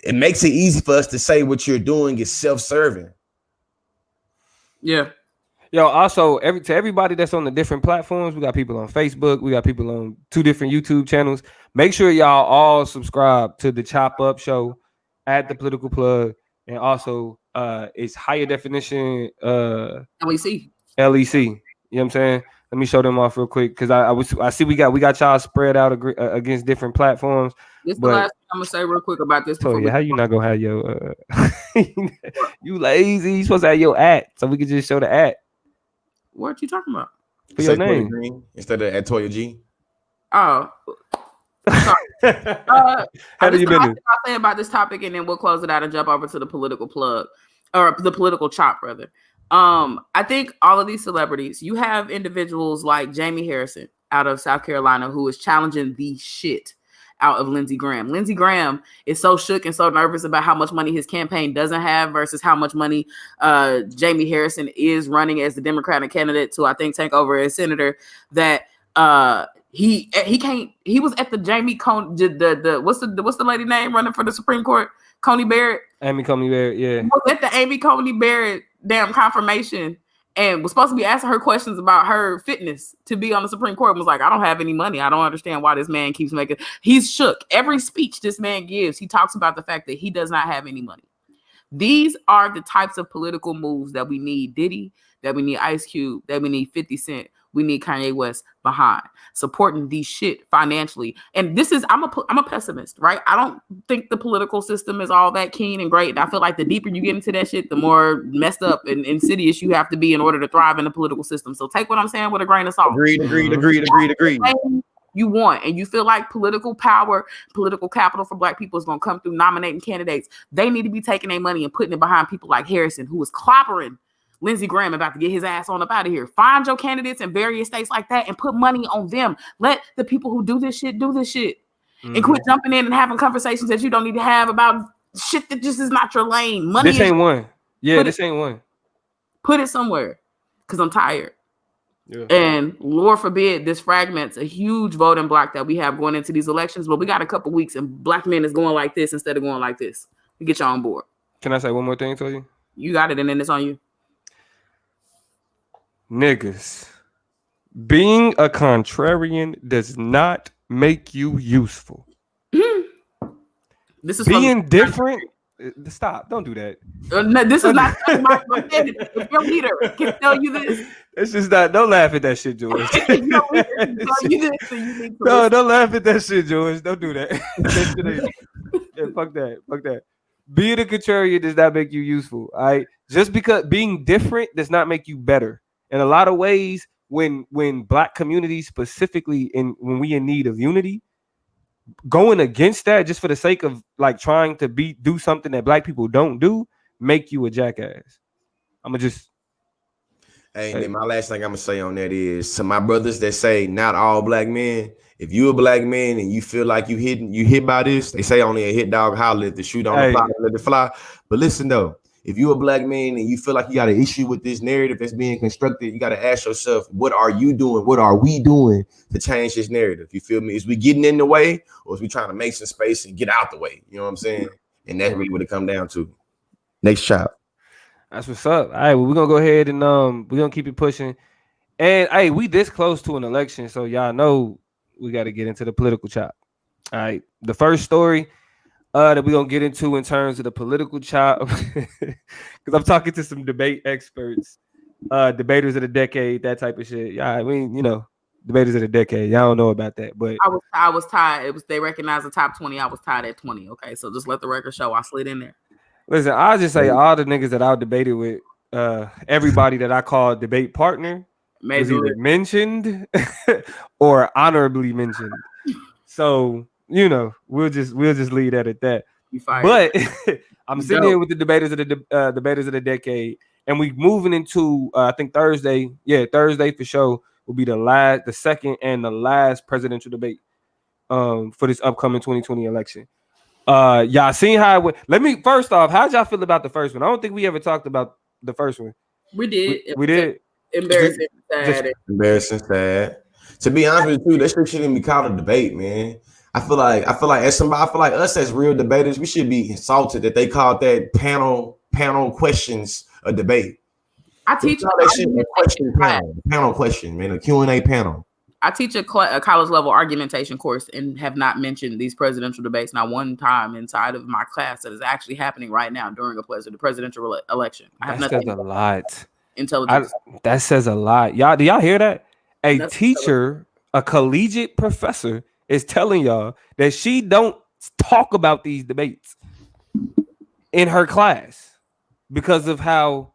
it makes it easy for us to say what you're doing is self-serving. Yeah. Yo, also to everybody that's on the different platforms, we got people on Facebook, we got people on 2 different YouTube channels. Make sure y'all all subscribe to the Chop Up Show at the Political Plug, and also it's higher definition LEC. You know what I'm saying? Let me show them off real quick because I see we got y'all spread out against different platforms. This is the last thing I'm gonna say real quick about this. So yeah, how you not gonna have your you lazy? You supposed to have your at so we can just show the at. What are you talking about? For your name Green instead of at Toya G. Oh, sorry. How do you been? I'll say about this topic, and then we'll close it out and jump over to the political plug, or the political chop, rather. I think all of these celebrities, you have individuals like Jamie Harrison out of South Carolina who is challenging the shit out of Lindsey Graham. Lindsey Graham is so shook and so nervous about how much money his campaign doesn't have versus how much money Jamie Harrison is running as the Democratic candidate to, I think, take over as senator, that he can't. He was at the Jamie Coney, the what's the lady name running for the Supreme Court? Coney Barrett. Amy Coney Barrett, yeah. He was at the Amy Coney Barrett damn confirmation and was supposed to be asking her questions about her fitness to be on the Supreme Court, and was like, I don't have any money. I don't understand why this man keeps making. He's shook. Every speech this man gives, he talks about the fact that he does not have any money. These are the types of political moves that we need Diddy, that we need Ice Cube, that we need 50 Cent, we need Kanye West behind, supporting these shit financially. And this is, I'm a pessimist, right? I don't think the political system is all that keen and great. And I feel like the deeper you get into that shit, the more messed up and insidious you have to be in order to thrive in the political system. So take what I'm saying with a grain of salt. Agreed. You want, and you feel like political power, political capital for black people is going to come through nominating candidates. They need to be taking their money and putting it behind people like Harrison, who is clobbering Lindsey Graham about to get his ass on up out of here. Find your candidates in various states like that and put money on them. Let the people who do this shit. And quit jumping in and having conversations that you don't need to have about shit that just is not your lane. Money. This ain't one. Yeah, this ain't one. Put it somewhere, because I'm tired. Yeah. And Lord forbid this fragments a huge voting block that we have going into these elections. But we got a couple weeks and black men is going like this instead of going like this. We get you on board. Can I say one more thing to you? You got it, and then it's on you. Niggas, being a contrarian does not make you useful. This is being different. Stop! Don't do that. No, this is not my candidate. If your leader can tell you this, it's just not. Don't laugh at that shit, George. No, don't laugh at that shit, George. Don't do that. Yeah, fuck that. Being a contrarian does not make you useful. All right, just because being different does not make you better. In a lot of ways, when black communities specifically when we in need of unity, going against that just for the sake of like trying to do something that black people don't do, make you a jackass. I'ma just Hey, my last thing I'm gonna say on that is to my brothers that say not all black men. If you a black man and you feel like you hit by this, they say only a hit dog holler at the shoot on the fly, let it fly. But listen though. If you're a black man and you feel like you got an issue with this narrative that's being constructed, you got to ask yourself, what are you doing? What are we doing to change this narrative? You feel me? Is we getting in the way, or is we trying to make some space and get out the way? You know what I'm saying? And that's really what it come down to. Next chop. That's what's up. All right, well, we're going to go ahead and we're going to keep it pushing. And, hey, we this close to an election, so y'all know we got to get into the political chop. All right, the first story that we're gonna get into in terms of the political chop, because I'm talking to some debate experts, debaters of the decade, that type of shit. Yeah, I mean, debaters of the decade. Y'all don't know about that, but I was tied. They recognized the top 20. I was tied at 20. Okay, so just let the record show I slid in there. Listen, I'll just say all the niggas that I debated with, everybody that I called debate partner was either mentioned or honorably mentioned. So we'll just leave that at that. You fired. But I'm sitting here with the debaters of the decade, and we moving into I think Thursday. Yeah, Thursday for sure will be the second and the last presidential debate for this upcoming 2020 election. Y'all seen how it went? Let me first off, how'd y'all feel about the first one? I don't think we ever talked about the first one. We did. We did. Embarrassing, sad. Embarrassing, sad. To be honest with you, that shit shouldn't be called a debate, man. I feel like us as real debaters, we should be insulted that they called that panel questions a debate. I teach panel question, man, a Q&A panel. I teach a college level argumentation course and have not mentioned these presidential debates not one time inside of my class that is actually happening right now during the presidential election. I have nothing. That says a lot. Intelligence. That says a lot. Y'all, do y'all hear that? A collegiate professor is telling y'all that she don't talk about these debates in her class because of how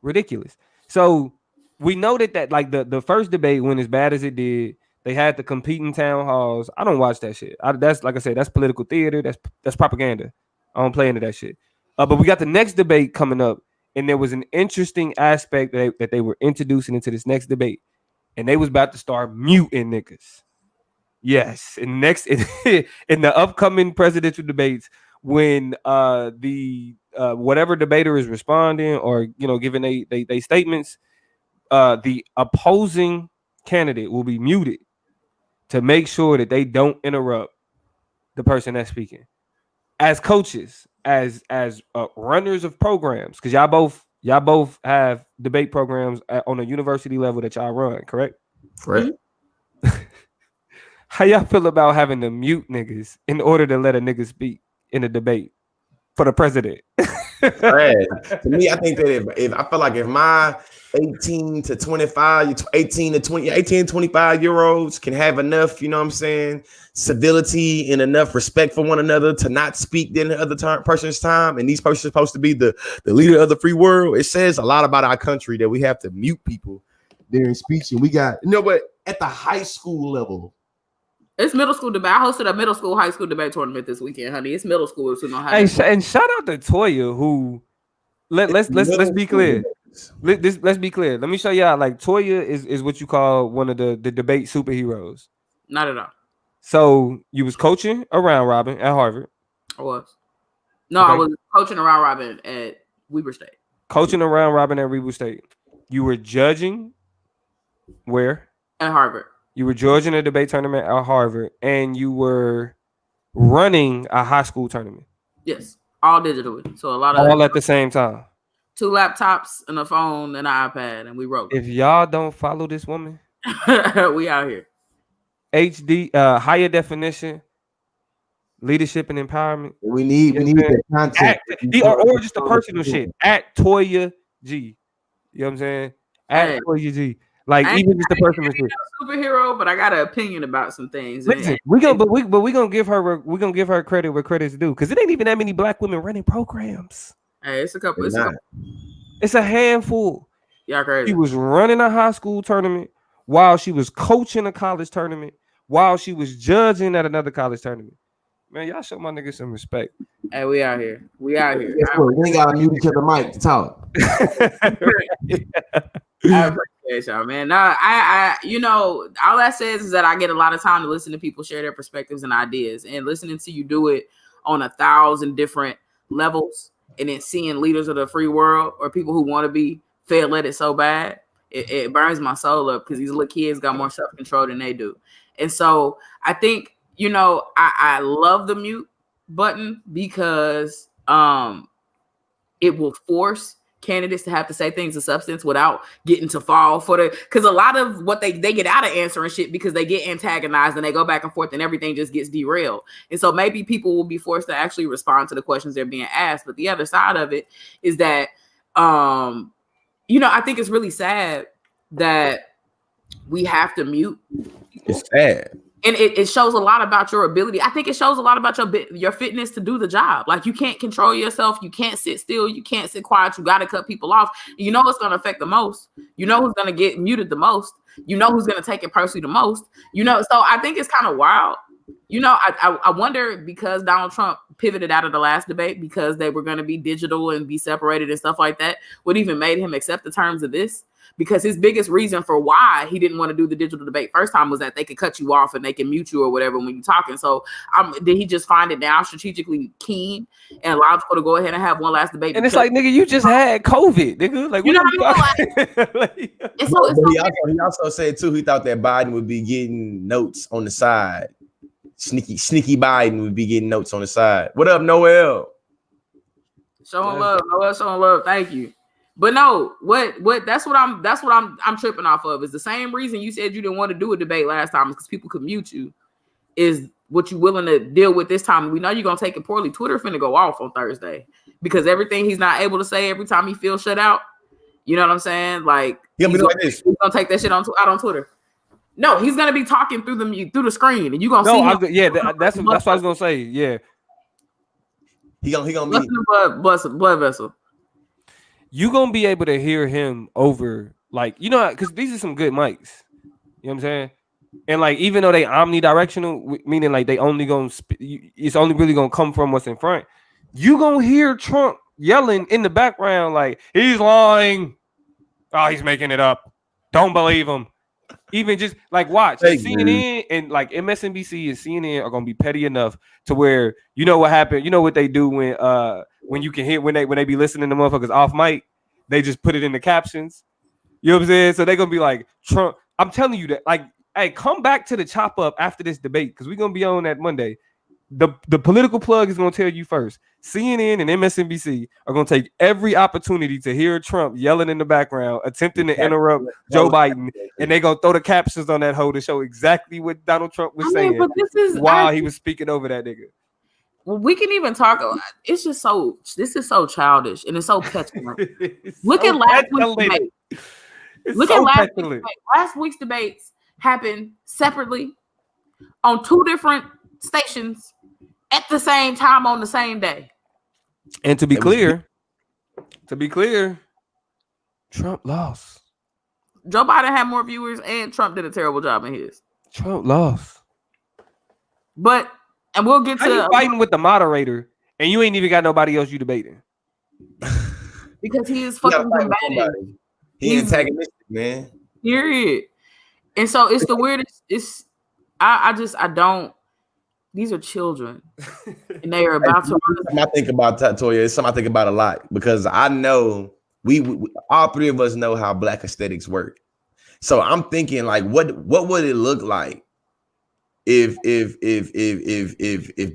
ridiculous. So we know that like the first debate went as bad as it did. They had the competing town halls. I don't watch that shit. That's like I said, that's political theater. That's propaganda. I don't play into that shit. But we got the next debate coming up, and there was an interesting aspect that they were introducing into this next debate, and they was about to start muting niggas. Yes, in the upcoming presidential debates, when the whatever debater is responding or giving they statements, the opposing candidate will be muted to make sure that they don't interrupt the person that's speaking. As coaches, as runners of programs, because y'all both have debate programs on a university level that y'all run, correct? Correct. How y'all feel about having to mute niggas in order to let a nigga speak in a debate for the president? To me, I think that if I feel like if my 18 to 25 year olds can have enough, you know what I'm saying, civility and enough respect for one another to not speak in the other person's time, and these persons are supposed to be the leader of the free world, it says a lot about our country that we have to mute people during speech. And we got, but at the high school level, it's middle school debate. I hosted a middle school, high school debate tournament this weekend, honey. It's middle schoolers who know how. And shout out to Toya, who let's be clear. Let's be clear. Let me show y'all. Like Toya is what you call one of the debate superheroes. Not at all. So you was coaching a round robin at Harvard. I was. No, okay. I was coaching a round robin at Weber State. Coaching a round robin at Weber State. You were judging where? At Harvard. You were judging a debate tournament at Harvard, and you were running a high school tournament. Yes, all digitally. So a lot of all at the same time. 2 laptops and a phone and an iPad, and we wrote. If y'all don't follow this woman, we out here. HD, higher definition, leadership and empowerment. We need that content. Or just the personal shit. At Toya G. You know what I'm saying? At Toya G. Like even just the personal shit. Superhero, but I got an opinion about some things. Listen, we gonna give her credit where credit's due, because it ain't even that many black women running programs. Hey, it's a couple. It's a handful. Y'all crazy. She was running a high school tournament while she was coaching a college tournament, while she was judging at another college tournament. Man, y'all show my niggas some respect. Hey, we out here. We ain't gotta mute each other mic to talk. I appreciate y'all, man. No, I all that says is that I get a lot of time to listen to people share their perspectives and ideas, and listening to you do it on 1,000 different levels, and then seeing leaders of the free world or people who want to be fed let it so bad, it burns my soul up, because these little kids got more self-control than they do. And so I think, I love the mute button, because it will force candidates to have to say things of substance without getting to fall for because a lot of what they get out of answering shit because they get antagonized and they go back and forth and everything just gets derailed. And so maybe people will be forced to actually respond to the questions they're being asked. But the other side of it is that, I think it's really sad that we have to mute. It's sad. And it shows a lot about your ability. I think it shows a lot about your fitness to do the job. Like, you can't control yourself. You can't sit still. You can't sit quiet. You got to cut people off. You know what's going to affect the most. You know who's going to get muted the most. You know who's going to take it personally the most. So I think it's kind of wild You know, I wonder, because Donald Trump pivoted out of the last debate because they were going to be digital and be separated and stuff like that, what even made him accept the terms of this? Because his biggest reason for why he didn't want to do the digital debate first time was that they could cut you off and they can mute you or whatever when you're talking. So did he just find it now strategically keen and logical to go ahead and have one last debate? And it's like, nigga, you just had COVID, nigga. Like, you know what I mean? Like, he also said too, he thought that Biden would be getting notes on the side. Sneaky Biden would be getting notes on the side. What up, Noel? Showing love, Noel, showing love. Thank you. But no, what that's what I'm tripping off of is the same reason you said you didn't want to do a debate last time, is because people could mute you. Is what you willing to deal with this time? We know you're gonna take it poorly. Twitter finna go off on Thursday because everything he's not able to say every time he feels shut out. You know what I'm saying? Like he's gonna take that shit out on Twitter. No, he's gonna be talking through the screen, and you gonna see. That's what I was gonna say. Yeah, he gonna be blood vessel. You gonna be able to hear him over, like, you know, because these are some good mics. You know what I'm saying? And like, even though they omnidirectional, meaning like they only gonna it's only really gonna come from what's in front. You gonna hear Trump yelling in the background like he's lying. Oh, he's making it up. Don't believe him. Even just like watch CNN and like MSNBC and CNN are gonna be petty enough to where you know what happened. You know what they do when you can hear when they be listening to motherfuckers off mic, they just put it in the captions. You know what I'm saying? So they're gonna be like Trump. I'm telling you that, like, hey, come back to the chop up after this debate because we're gonna be on that Monday. The political plug is gonna tell you first. CNN and MSNBC are gonna take every opportunity to hear Trump yelling in the background, attempting to interrupt Joe Biden, and they gonna throw the captions on that hoe to show exactly what Donald Trump was saying while he was speaking over that nigga. Well, we can even talk. It's just so. This is so childish and it's so petulant. Look at last week's debate. Look at last week's debate. Last week's debates happened separately on two different stations at the same time on the same day. And to be clear, Trump lost. Joe Biden had more viewers, and Trump did a terrible job in his. Trump lost. And we'll get to you fighting with the moderator, and you ain't even got nobody else you debating. Because he is fucking combative. He's antagonistic, man. Period. And so it's the weirdest. I don't. These are children, and they are about to. I think about Toya. It's something I think about a lot because I know we all three of us know how Black aesthetics work. So I'm thinking like, what would it look like if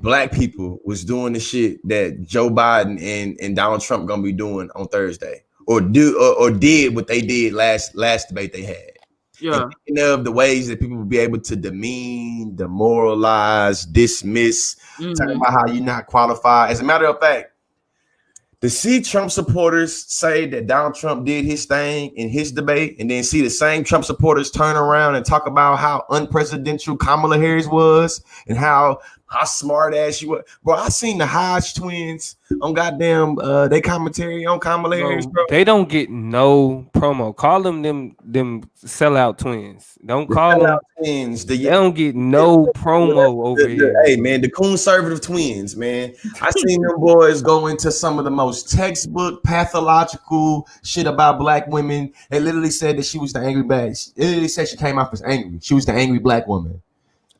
Black people was doing the shit that Joe Biden and Donald Trump gonna be doing on Thursday, or did what they did last debate they had. Yeah. And thinking of the ways that people will be able to demean, demoralize, dismiss, talking about how you're not qualified. As a matter of fact, to see Trump supporters say that Donald Trump did his thing in his debate, and then see the same Trump supporters turn around and talk about how unpresidential Kamala Harris was and how smart ass she was. Bro, I seen the Hodge twins on goddamn they commentary on Kamala Harris, bro. They don't get no promo. Call them sellout twins. Don't call them twins. They don't get no promo over here. Hey man, the conservative twins, man. I seen them boys go into some of the most textbook pathological shit about Black women. They literally said that she was the angry bad. They literally said she came off as angry. She was the angry Black woman.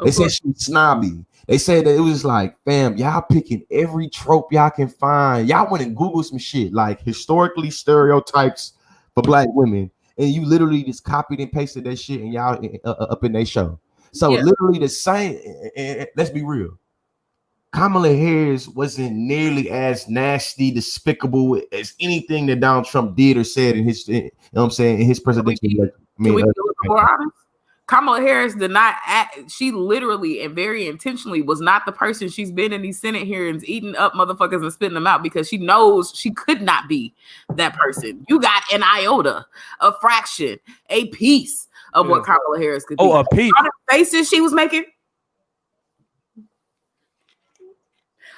They said she was snobby. They said that it was like, fam, y'all picking every trope y'all can find. Y'all went and Google some shit like historically stereotypes for Black women, and you literally just copied and pasted that shit and y'all up in their show. So literally the same. And let's be real, Kamala Harris wasn't nearly as nasty, despicable as anything that Donald Trump did or said in his, you know what I'm saying, in his presidential election. Kamala Harris did not act, she literally and very intentionally was not the person she's been in these Senate hearings eating up motherfuckers and spitting them out because she knows she could not be that person. You got an iota, a fraction, a piece of what Kamala Harris could be. Oh, a piece. All the faces she was making.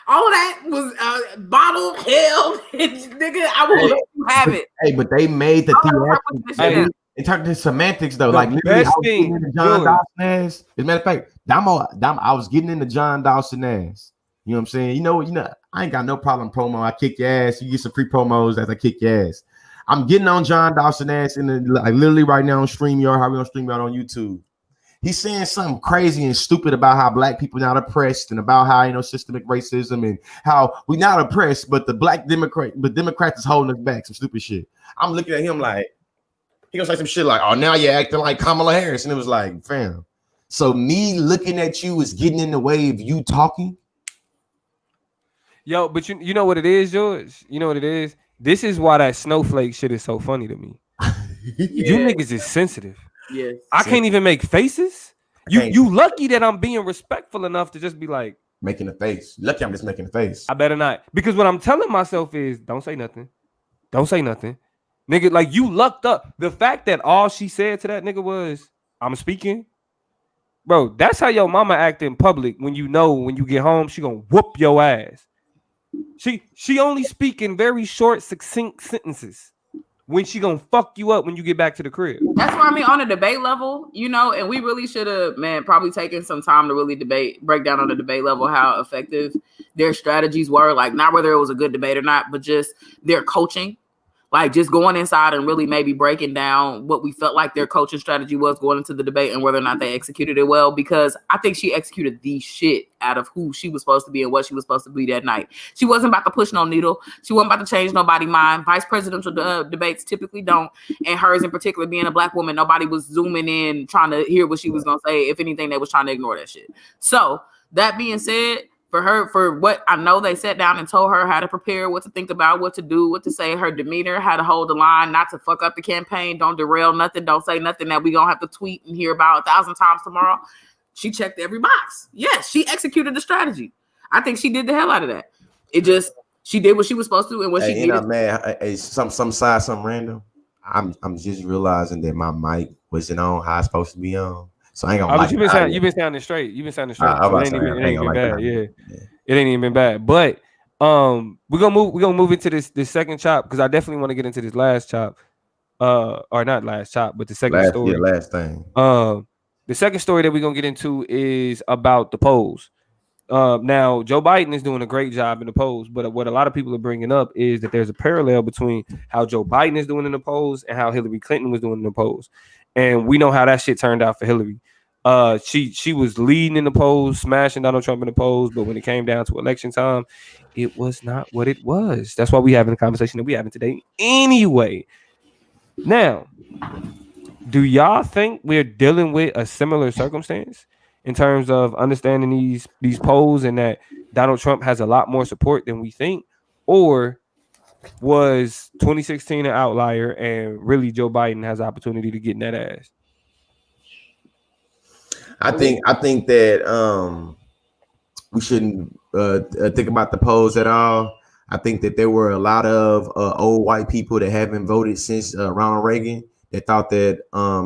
All of that was bottled hell. Nigga, I will let you have it. Hey, but they made the theatrical. in terms of semantics, though, The like literally, I best was thing, getting into John George. Dawson ass. As a matter of fact, I was getting into John Dawson ass. You know what I'm saying? You know, I ain't got no problem promo. I kick your ass. You get some free promos as I kick your ass. I'm getting on John Dawson ass like literally right now on StreamYard. How we on StreamYard on YouTube? He's saying something crazy and stupid about how black people not oppressed and about how systemic racism and how we not oppressed, but Democrats is holding us back. Some stupid shit. I'm looking at him like he gonna say some shit like, "Oh, now you're acting like Kamala Harris," and it was like, fam. So me looking at you is getting in the way of you talking. Yo, but you know what it is, George? You know what it is? This is why that snowflake shit is so funny to me. You niggas is sensitive. Yes. I can't even make faces. You lucky that I'm being respectful enough to just be like making a face. Lucky I'm just making a face. I better not. Because what I'm telling myself is don't say nothing. Don't say nothing. Nigga, like you lucked up. The fact that all she said to that nigga was, I'm speaking. Bro, that's how your mama act in public when you know when you get home, she gonna whoop your ass. She only speak in very short, succinct sentences. When she gonna fuck you up when you get back to the crib. That's why I mean on a debate level, and we really should have, probably taken some time to really break down on the debate level how effective their strategies were. Like not whether it was a good debate or not, but just their coaching. Like just going inside and really maybe breaking down what we felt like their coaching strategy was going into the debate and whether or not they executed it well. Because I think she executed the shit out of who she was supposed to be and what she was supposed to be that night. She wasn't about to push no needle. She wasn't about to change nobody's mind. Vice presidential debates typically don't. And hers in particular, being a black woman, nobody was zooming in trying to hear what she was going to say. If anything, they was trying to ignore that shit. So that being said, for what I know, they sat down and told her how to prepare, what to think about, what to do, what to say, her demeanor, how to hold the line, not to fuck up the campaign, don't derail nothing, don't say nothing that we gonna have to tweet and hear about 1,000 times tomorrow. She checked every box. Yes, she executed the strategy. I think she did the hell out of that. She did what she was supposed to and what she needed. Man, some side, something random. I'm just realizing that my mic wasn't on how it's supposed to be on. So I ain't gonna. You've been sounding straight. You've been sounding straight. So it ain't even bad. Yeah, it ain't even been bad. But we're gonna move into this second chop because I definitely want to get into this last chop. Or not last chop, but the second story. Yeah, last thing. The second story that we're gonna get into is about the polls. Now Joe Biden is doing a great job in the polls, but what a lot of people are bringing up is that there's a parallel between how Joe Biden is doing in the polls and how Hillary Clinton was doing in the polls. And we know how that shit turned out for Hillary. She was leading in the polls, smashing Donald Trump in the polls, but when it came down to election time, it was not what it was. That's why we're having the conversation that we're having today. Anyway, now, do y'all think we're dealing with a similar circumstance in terms of understanding these polls and that Donald Trump has a lot more support than we think? Or was 2016 an outlier and really Joe Biden has the opportunity to get in that ass? I think that we shouldn't think about the polls at all. I think that there were a lot of old white people that haven't voted since Ronald Reagan that thought that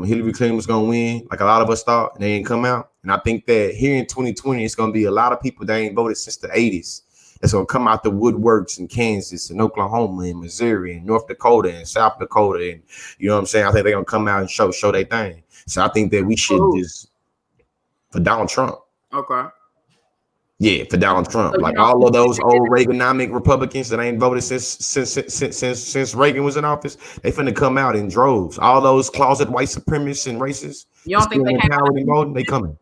Hillary Clinton was going to win, like a lot of us thought, and they didn't come out. And I think that here in 2020, it's going to be a lot of people that ain't voted since the 80s. That's going to come out the woodworks in Kansas and Oklahoma and Missouri and North Dakota and South Dakota. And you know what I'm saying? I think they're going to come out and show their thing. So I think that we should just, for Donald Trump. Okay. Yeah, for Donald Trump. Like all of those old Reaganomic Republicans that ain't voted since Reagan was in office, they finna come out in droves. All those closet white supremacists and racists. You don't think they empowered and voting? They coming.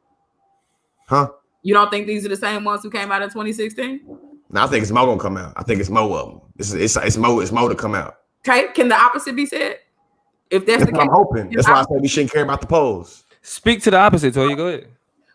Huh? You don't think these are the same ones who came out in 2016? No, I think it's more gonna come out. I think it's more of them. It's more to come out. Okay, can the opposite be said? If that's the case, I'm hoping. That's why I said we shouldn't care about the polls. Speak to the opposite, Toya. Go ahead.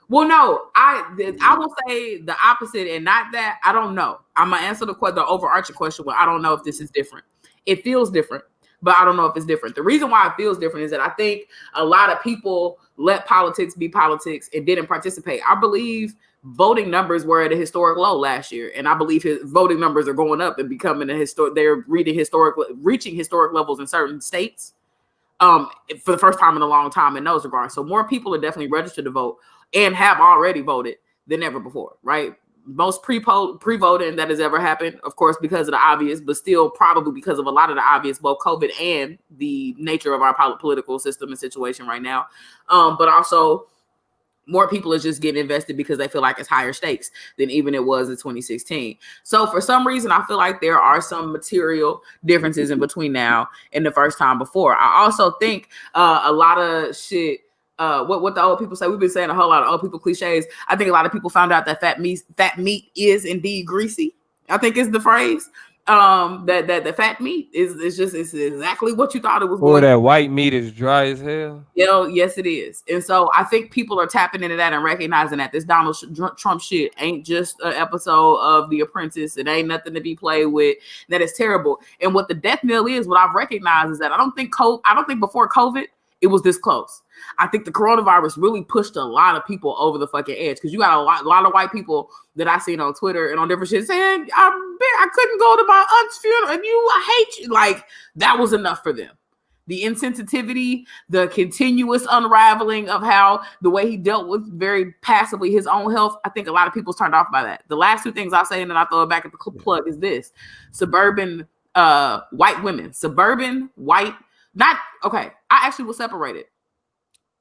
Well, no, I will say the opposite and not that. I don't know. I'm gonna answer the overarching question. Well, I don't know if this is different. It feels different, but I don't know if it's different. The reason why it feels different is that I think a lot of people let politics be politics and didn't participate. I believe voting numbers were at a historic low last year, and I believe his voting numbers are going up and becoming they're reaching historic levels in certain states for the first time in a long time in those regards. So more people are definitely registered to vote and have already voted than ever before, right? most pre-voting that has ever happened, of course, because of the obvious, but still probably because of a lot of the obvious, both COVID and the nature of our political system and situation right now. But also more people are just getting invested because they feel like it's higher stakes than even it was in 2016. So for some reason, I feel like there are some material differences in between now and the first time before. I also think a lot of shit, what the old people say, we've been saying a whole lot of old people cliches. I think a lot of people found out that fat meat is indeed greasy. I think is the phrase. That the fat meat is it's exactly what you thought it was. Or that white meat is dry as hell. Yes, it is. And so I think people are tapping into that and recognizing that this Donald Trump shit ain't just an episode of The Apprentice. It ain't nothing to be played with. That is terrible. And what the death knell is, what I've recognized is that I don't think before COVID it was this close. I think the coronavirus really pushed a lot of people over the fucking edge because you got a lot of white people that I seen on Twitter and on different shit saying, I couldn't go to my aunt's funeral and I hate you. Like, that was enough for them. The insensitivity, the continuous unraveling of how the way he dealt with very passively his own health, I think a lot of people's turned off by that. The last two things I'll say, and then I throw it back at the plug, is this. Suburban white women. Suburban white, I actually will separate it.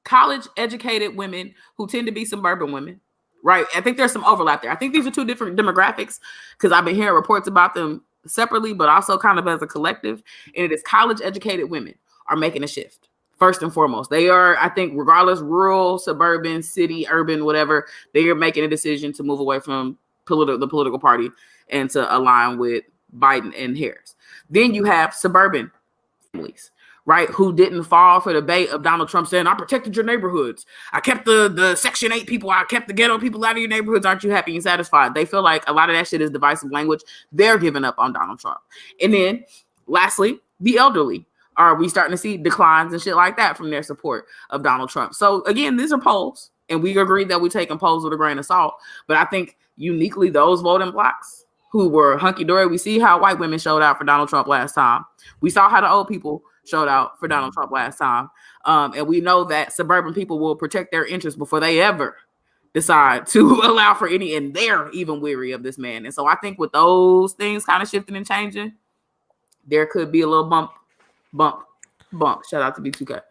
College educated women who tend to be suburban women, right? I think there's some overlap there. I think these are two different demographics because I've been hearing reports about them separately, but also kind of as a collective. And it is college educated women are making a shift. First and foremost, they are, I think, regardless, rural, suburban, city, urban, whatever, they are making a decision to move away from the political party and to align with Biden and Harris. Then you have suburban families, right, who didn't fall for the bait of Donald Trump saying, I protected your neighborhoods. I kept the Section 8 people. I kept the ghetto people out of your neighborhoods. Aren't you happy and satisfied? They feel like a lot of that shit is divisive language. They're giving up on Donald Trump. And then, lastly, the elderly. Are we starting to see declines and shit like that from their support of Donald Trump? So, again, these are polls, and we agreed that we're taking polls with a grain of salt. But I think uniquely those voting blocks who were hunky-dory, we see how white women showed out for Donald Trump last time. We saw how the old people showed out for Donald Trump last time. And we know that suburban people will protect their interests before they ever decide to allow for any, and they're even weary of this man. And so I think with those things kind of shifting and changing, there could be a little bump. Shout out to B2K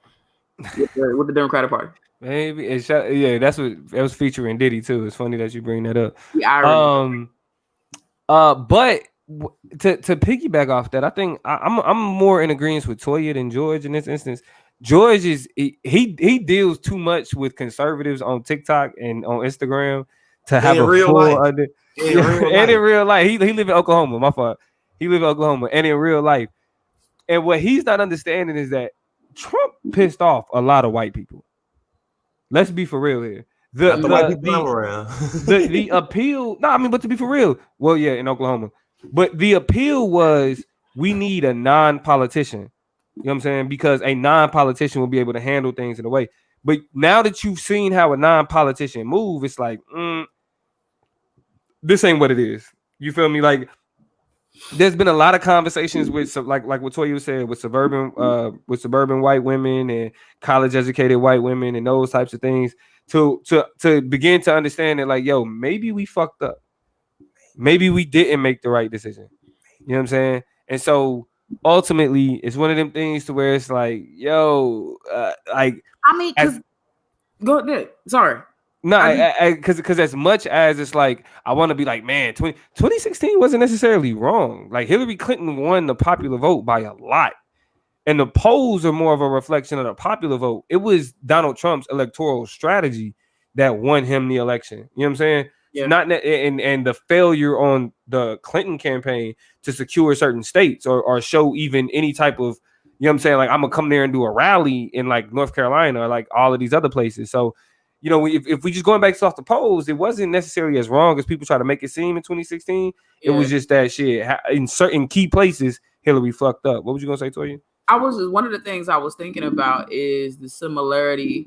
with the Democratic Party. Maybe that was featuring Diddy too. It's funny that you bring that up. Yeah, but to piggyback off that, I think I'm more in agreement with Toya than George in this instance. George is he deals too much with conservatives on TikTok and on Instagram to have a full and in real life. He live in Oklahoma. My fault. He live in Oklahoma, and in real life. And what he's not understanding is that Trump pissed off a lot of white people. Let's be for real here. The appeal, but to be for real, well, yeah, in Oklahoma. But the appeal was we need a non-politician. You know what I'm saying? Because a non-politician will be able to handle things in a way. But now that you've seen how a non-politician move, it's like, this ain't what it is. You feel me? Like, there's been a lot of conversations with like what Toya said with suburban white women and college educated white women and those types of things to begin to understand that, like, yo, maybe we fucked up. Maybe we didn't make the right decision. You know what I'm saying? And so ultimately it's one of them things to where it's like, yo, go ahead. Sorry. No, because as much as it's like, I want to be like, man, 2016 wasn't necessarily wrong. Like, Hillary Clinton won the popular vote by a lot. And the polls are more of a reflection of the popular vote. It was Donald Trump's electoral strategy that won him the election. You know what I'm saying? Yeah. And the failure on the Clinton campaign to secure certain states or show even any type of, you know what I'm saying? Like, I'm going to come there and do a rally in like North Carolina or like all of these other places. So, you know, if we just going back off the polls, it wasn't necessarily as wrong as people try to make it seem in 2016. Yeah. It was just that shit. In certain key places, Hillary fucked up. What was you going to say, Toya? One of the things I was thinking about is the similarity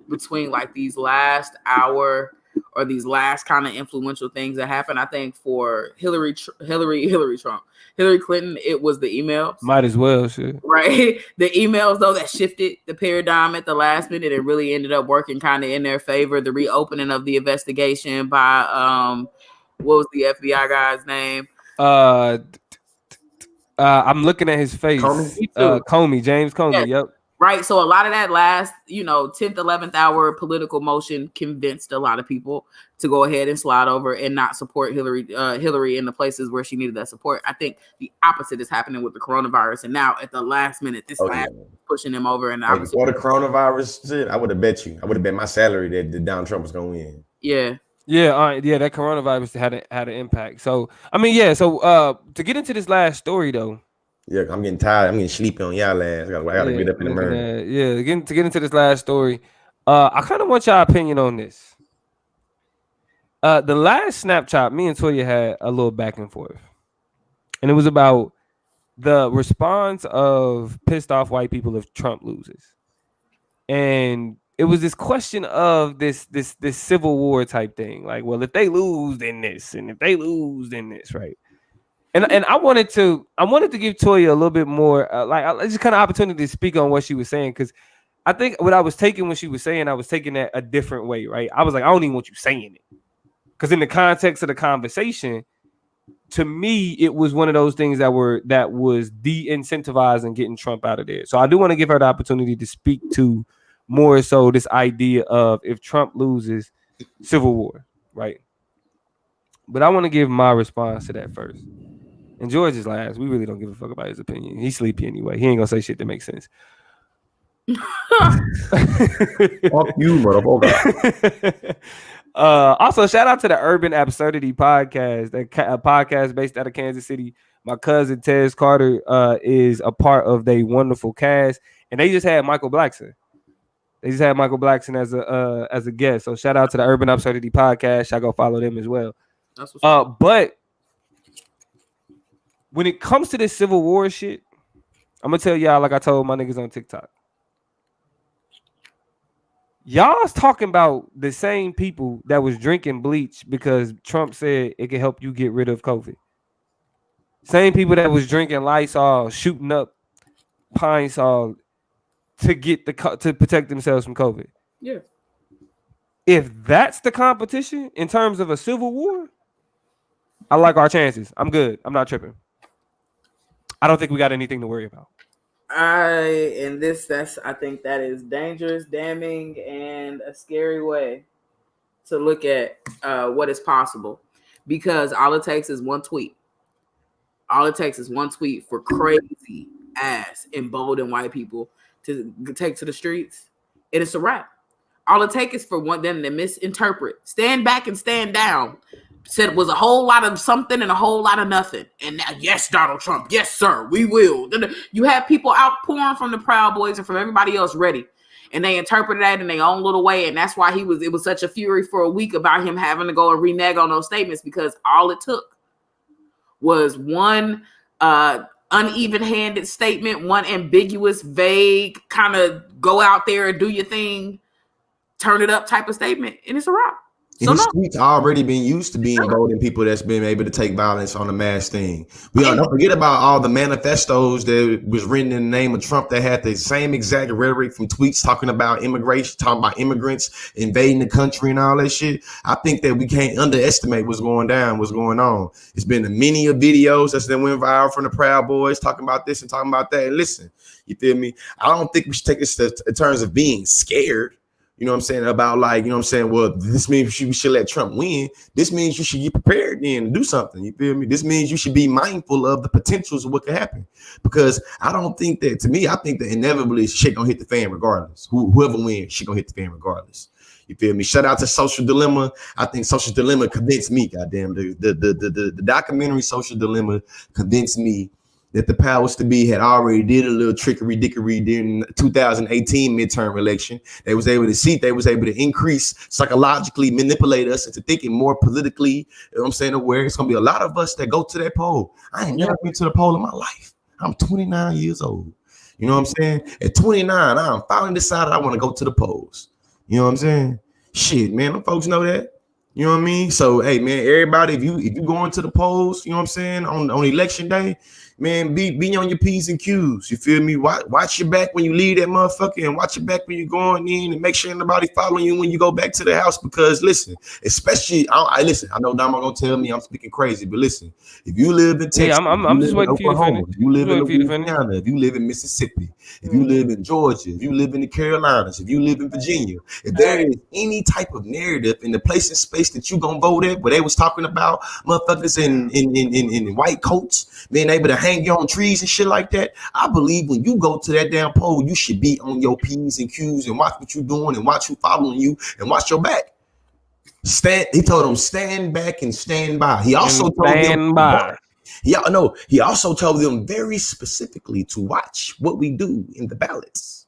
between like these last hour or these last kind of influential things that happened. I think for Hillary Clinton, it was the emails. Might as well, shit. Right? The emails, though, that shifted the paradigm at the last minute. It really ended up working kind of in their favor. The reopening of the investigation by What was the FBI guy's name? I'm looking at his face. Comey, James Comey. Yeah. Yep. Right. So a lot of that last, 10th, 11th hour political motion convinced a lot of people to go ahead and slide over and not support Hillary in the places where she needed that support. I think the opposite is happening with the coronavirus. And now at the last minute, this pushing them over. And before the coronavirus shit, I would have bet my salary that Donald Trump was going to win. Yeah. Yeah, that coronavirus had an impact. So I mean, yeah. So to get into this last story though. Yeah, I'm getting tired. I'm getting sleepy on y'all ass. I gotta get up in the morning. Yeah, to get into this last story, I kind of want y'all opinion on this. The last Snapchat, me and Toya had a little back and forth, and it was about the response of pissed off white people if Trump loses, and it was this question of this civil war type thing. Like, well, if they lose, then this, and if they lose, then this, right? And I wanted to give Toya a little bit more just kind of opportunity to speak on what she was saying, because I think what I was taking when she was saying, I was taking that a different way, right? I was like, I don't even want you saying it, because in the context of the conversation, to me, it was one of those things that was de-incentivizing getting Trump out of there. So I do want to give her the opportunity to speak to more so this idea of if Trump loses, civil war, right? But I want to give my response to that first. And George is last. We really don't give a fuck about his opinion. He's sleepy anyway. He ain't gonna say shit that makes sense. Fuck you, motherfucker. Also, shout out to the Urban Absurdity podcast, a podcast based out of Kansas City. My cousin Tez Carter is a part of their wonderful cast, and they just had Michael Blackson. As a guest. So shout out to the Urban Absurdity podcast. Y'all go follow them as well. That's what's up. But when it comes to this civil war shit, I'm gonna tell y'all like I told my niggas on TikTok. Y'all's talking about the same people that was drinking bleach because Trump said it can help you get rid of COVID. Same people that was drinking Lysol, shooting up Pine Sol to protect themselves from COVID. Yeah. If that's the competition in terms of a civil war, I like our chances. I'm good. I'm not tripping. I don't think we got anything to worry about. I think that is dangerous, damning, and a scary way to look at what is possible, because all it takes is one tweet. All it takes is one tweet for crazy ass emboldened white people to take to the streets, and it's a wrap. All it takes is for them to misinterpret, stand back and stand down. Said it was a whole lot of something and a whole lot of nothing. And now, yes, Donald Trump. Yes, sir, we will. You have people outpouring from the Proud Boys and from everybody else ready. And they interpreted that in their own little way. And that's why it was such a fury for a week about him having to go and renege on those statements, because all it took was one uneven-handed statement, one ambiguous, vague, kind of go out there and do your thing, turn it up type of statement, and it's a wrap. So his tweets already been used to being golden people that's been able to take violence on the mass thing. Don't forget about all the manifestos that was written in the name of Trump that had the same exact rhetoric from tweets talking about immigration, talking about immigrants invading the country and all that shit. I think that we can't underestimate what's going on. It's been many of videos that went viral from the Proud Boys talking about this and talking about that. And listen, you feel me? I don't think we should take this in terms of being scared. You know what I'm saying? About well, this means we should let Trump win. This means you should get prepared then to do something. You feel me? This means you should be mindful of the potentials of what could happen. Because I think that inevitably shit gonna hit the fan regardless. Whoever wins, shit gonna hit the fan regardless. You feel me? Shout out to Social Dilemma. I think Social Dilemma convinced me, goddamn. The documentary Social Dilemma convinced me that the powers to be had already did a little dickery during the 2018 midterm election. They was able to increase, psychologically manipulate us into thinking more politically, you know what I'm saying, aware. It's gonna be a lot of us that go to that poll. I ain't never been to the poll in my life. I'm 29 years old. You know what I'm saying? At 29, I'm finally decided I want to go to the polls. You know what I'm saying? Shit, man, them folks know that. You know what I mean? So hey man, everybody, if you going to the polls, you know what I'm saying, on election day, man, be on your P's and Q's. You feel me? Watch your back when you leave that motherfucker, and watch your back when you're going in, and make sure nobody following you when you go back to the house. Because listen, especially I know Damo gonna tell me I'm speaking crazy, but listen, if you live in Texas, I'm just waiting for you to finish. If you live in Louisiana, if you live in Mississippi, if you live in Georgia, if you live in the Carolinas, if you live in Virginia, if there is any type of narrative in the place and space that you gonna vote at, where they was talking about motherfuckers in white coats being able to hang you on trees and shit like that, I believe when you go to that damn poll, you should be on your P's and Q's and watch what you're doing and watch who following you and watch your back. He told them stand back and stand by. He also He also told them very specifically to watch what we do in the ballots.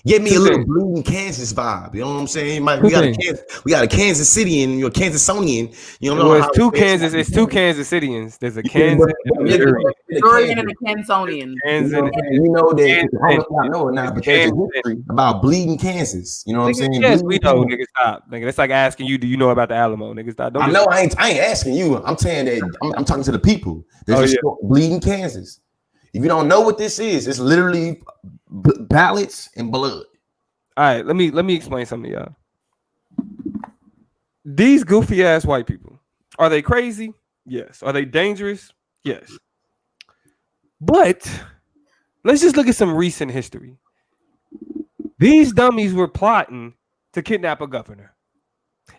Give me a little Bleeding Kansas vibe. You know what I'm saying? We got a Kansas City and you're Kansasonian. You know, it's two Kansas Cityans. There's a Kansas and a Missourian and a Kansonian. You know that I know it now, but there's a history about Bleeding Kansas. You know what I'm saying? Yes, we know, nigga. Stop, nigga. That's like asking you, do you know about the Alamo, nigga? Stop. I know I ain't asking you. I'm saying that I'm talking to the people. There's Bleeding Kansas. If you don't know what this is, it's literally ballots and blood. All right, let me explain something to y'all. These goofy ass white people, are they crazy? Yes. Are they dangerous? Yes. But let's just look at some recent history. These dummies were plotting to kidnap a governor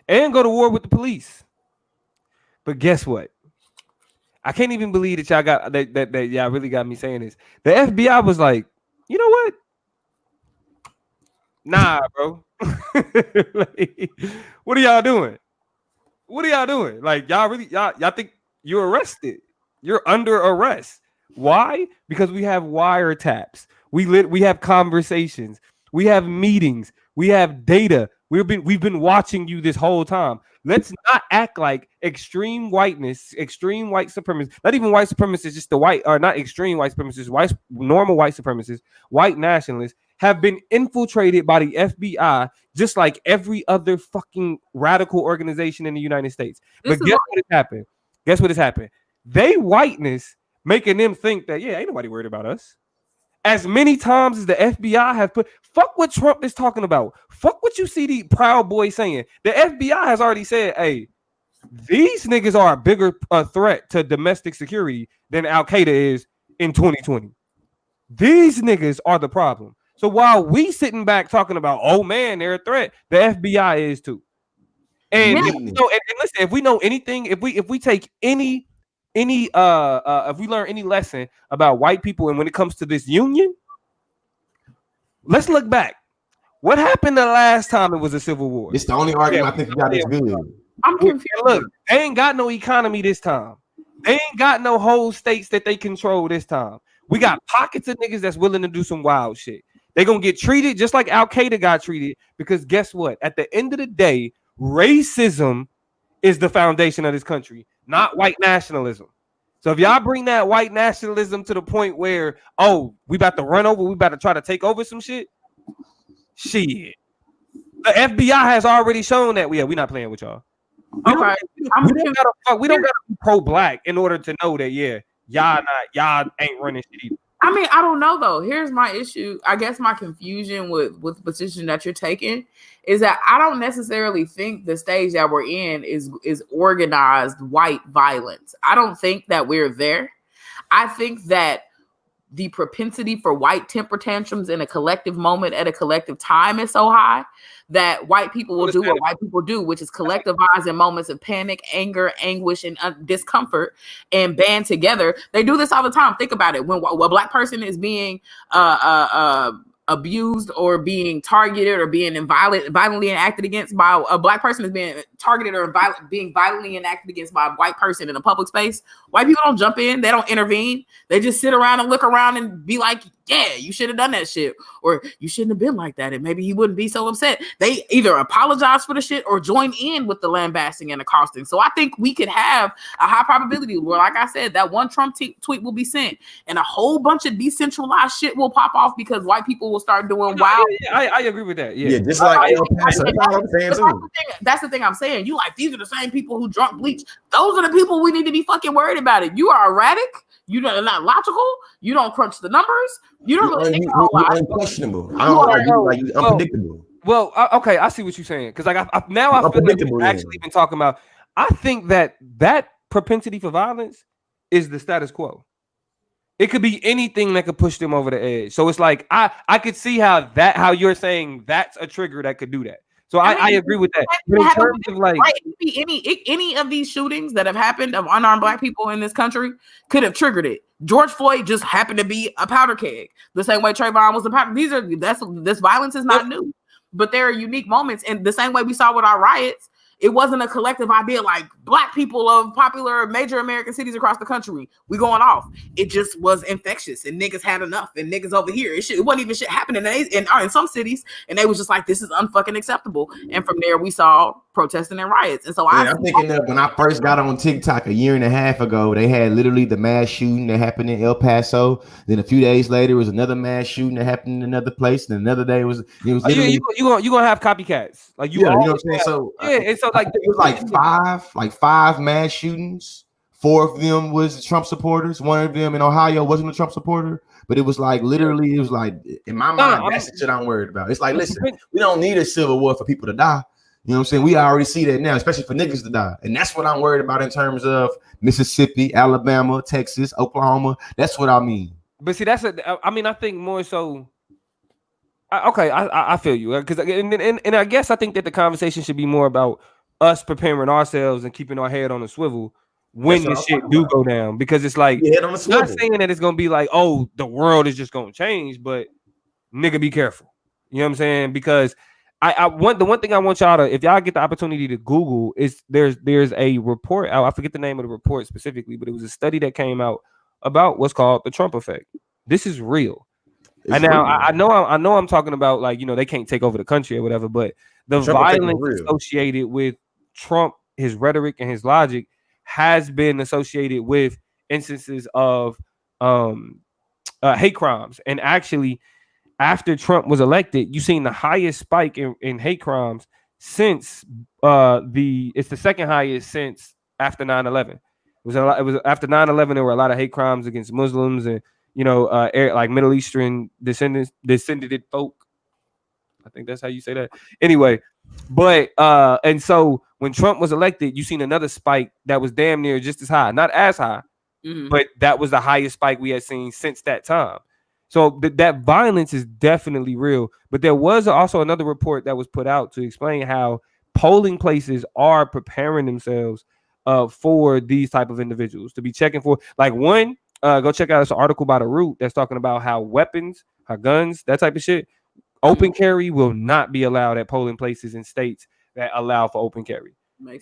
and go to war with the police. But guess what? I can't even believe that y'all got that y'all really got me saying this. The FBI was like, you know what? Nah, bro. Like, what are y'all doing? What are y'all doing? Like, y'all think you're arrested? You're under arrest. Why? Because we have wiretaps. We have conversations. We have meetings. We have data. We've been watching you this whole time. Let's not act like extreme whiteness, extreme white supremacists, not even white supremacists, just the white, or not extreme white supremacists, normal white supremacists, white nationalists have been infiltrated by the FBI just like every other fucking radical organization in the United States. But guess what has happened? Guess what has happened? They whiteness making them think that, yeah, ain't nobody worried about us. As many times as the FBI have put, fuck what Trump is talking about. Fuck what you see the Proud Boy saying. The FBI has already said, hey, these niggas are a bigger threat to domestic security than Al-Qaeda is in 2020. These niggas are the problem. So while we sitting back talking about, oh man, they're a threat, the FBI is too. And, and listen, if we know anything, if we take any if we learn any lesson about white people and when it comes to this union, let's look back. What happened the last time it was a civil war? It's the only argument I think you got is good. I'm confused. Look, they ain't got no economy this time. They ain't got no whole states that they control this time. We got pockets of niggas that's willing to do some wild shit. They're gonna get treated just like Al-Qaeda got treated, because guess what? At the end of the day, racism is the foundation of this country, not white nationalism. So if y'all bring that white nationalism to the point where, oh, we about to run over, we about to try to take over some shit. The FBI has already shown that we're not playing with y'all. We don't gotta be pro-black in order to know that y'all ain't running shit either. I mean, I don't know though. Here's my issue. I guess my confusion with the position that you're taking is that I don't necessarily think the stage that we're in is organized white violence. I don't think that we're there. I think that the propensity for white temper tantrums in a collective moment at a collective time is so high that white people will do what white people do, which is collectivize in moments of panic, anger, anguish, and discomfort, and band together. They do this all the time. Think about it. When a black person is being abused or being targeted or being violently enacted against by a black person is being targeted or being violently enacted against by a white person in a public space, white people don't jump in. They don't intervene. They just sit around and look around and be like, yeah, you should have done that shit, or you shouldn't have been like that, and maybe he wouldn't be so upset. They either apologize for the shit or join in with the lambasting and accosting. So I think we could have a high probability where, like I said, that one Trump tweet will be sent, and a whole bunch of decentralized shit will pop off because white people will start doing wild. I agree with that. Yeah, just like El Paso. That's the thing I'm saying. You like, these are the same people who drunk bleach. Those are the people we need to be fucking worried about it. You are erratic. You're not logical. You don't crunch the numbers. You don't really think a whole lot. Unquestionable. I don't like you unpredictable. Well, okay, I see what you're saying, because like I feel like we've actually been talking about. I think that propensity for violence is the status quo. It could be anything that could push them over the edge. So it's like I could see how you're saying that's a trigger that could do that. So I agree with that. But in terms of like any of these shootings that have happened of unarmed black people in this country could have triggered it. George Floyd just happened to be a powder keg, the same way Trayvon was a powder. This violence is not new, but there are unique moments, and the same way we saw with our riots. It wasn't a collective idea like black people of popular major American cities across the country. We going off. It just was infectious, and niggas had enough, and niggas over here. It wasn't even shit happening in some cities, and they was just like, this is unfucking acceptable. And from there, we saw protesting and riots. And so I'm thinking that when I first got on TikTok a year and a half ago, they had literally the mass shooting that happened in El Paso. Then a few days later, it was another mass shooting that happened in another place. And another day it was you gonna have copycats. Like you know what I'm saying? So and so like it was like five mass shootings. 4 of them was Trump supporters. 1 of them in Ohio wasn't a Trump supporter, but it was like literally, it was like in my mind, that's the shit I'm worried about. It's like, listen, we don't need a civil war for people to die. You know what I'm saying? We already see that now, especially for niggas to die. And that's what I'm worried about in terms of Mississippi, Alabama, Texas, Oklahoma. That's what I mean. But see, I think more so. I feel you, because and I guess I think that the conversation should be more about us preparing ourselves and keeping our head on the swivel when this shit do go down, because it's like, not saying that it's gonna be like, oh, the world is just gonna change, but nigga, be careful. You know what I'm saying? Because the one thing I want y'all to, if y'all get the opportunity to Google, is there's a report out. I forget the name of the report specifically, but it was a study that came out about what's called the Trump effect. This is real. And now I know I'm talking about, like, you know, they can't take over the country or whatever, but the violence associated with Trump, his rhetoric and his logic, has been associated with instances of hate crimes. And actually, after Trump was elected, you've seen the highest spike in hate crimes since it's the second highest since after 9/11. It was after 9/11, there were a lot of hate crimes against Muslims and, you know, like Middle Eastern descended folk. I think that's how you say that. Anyway, but and so when Trump was elected, you seen another spike that was damn near just as high, not as high, but that was the highest spike we had seen since that time. So that violence is definitely real. But there was also another report that was put out to explain how polling places are preparing themselves for these type of individuals to be checking for. Like, one, go check out this article by The Root that's talking about how weapons, how guns, that type of shit, open carry will not be allowed at polling places in states that allow for open carry.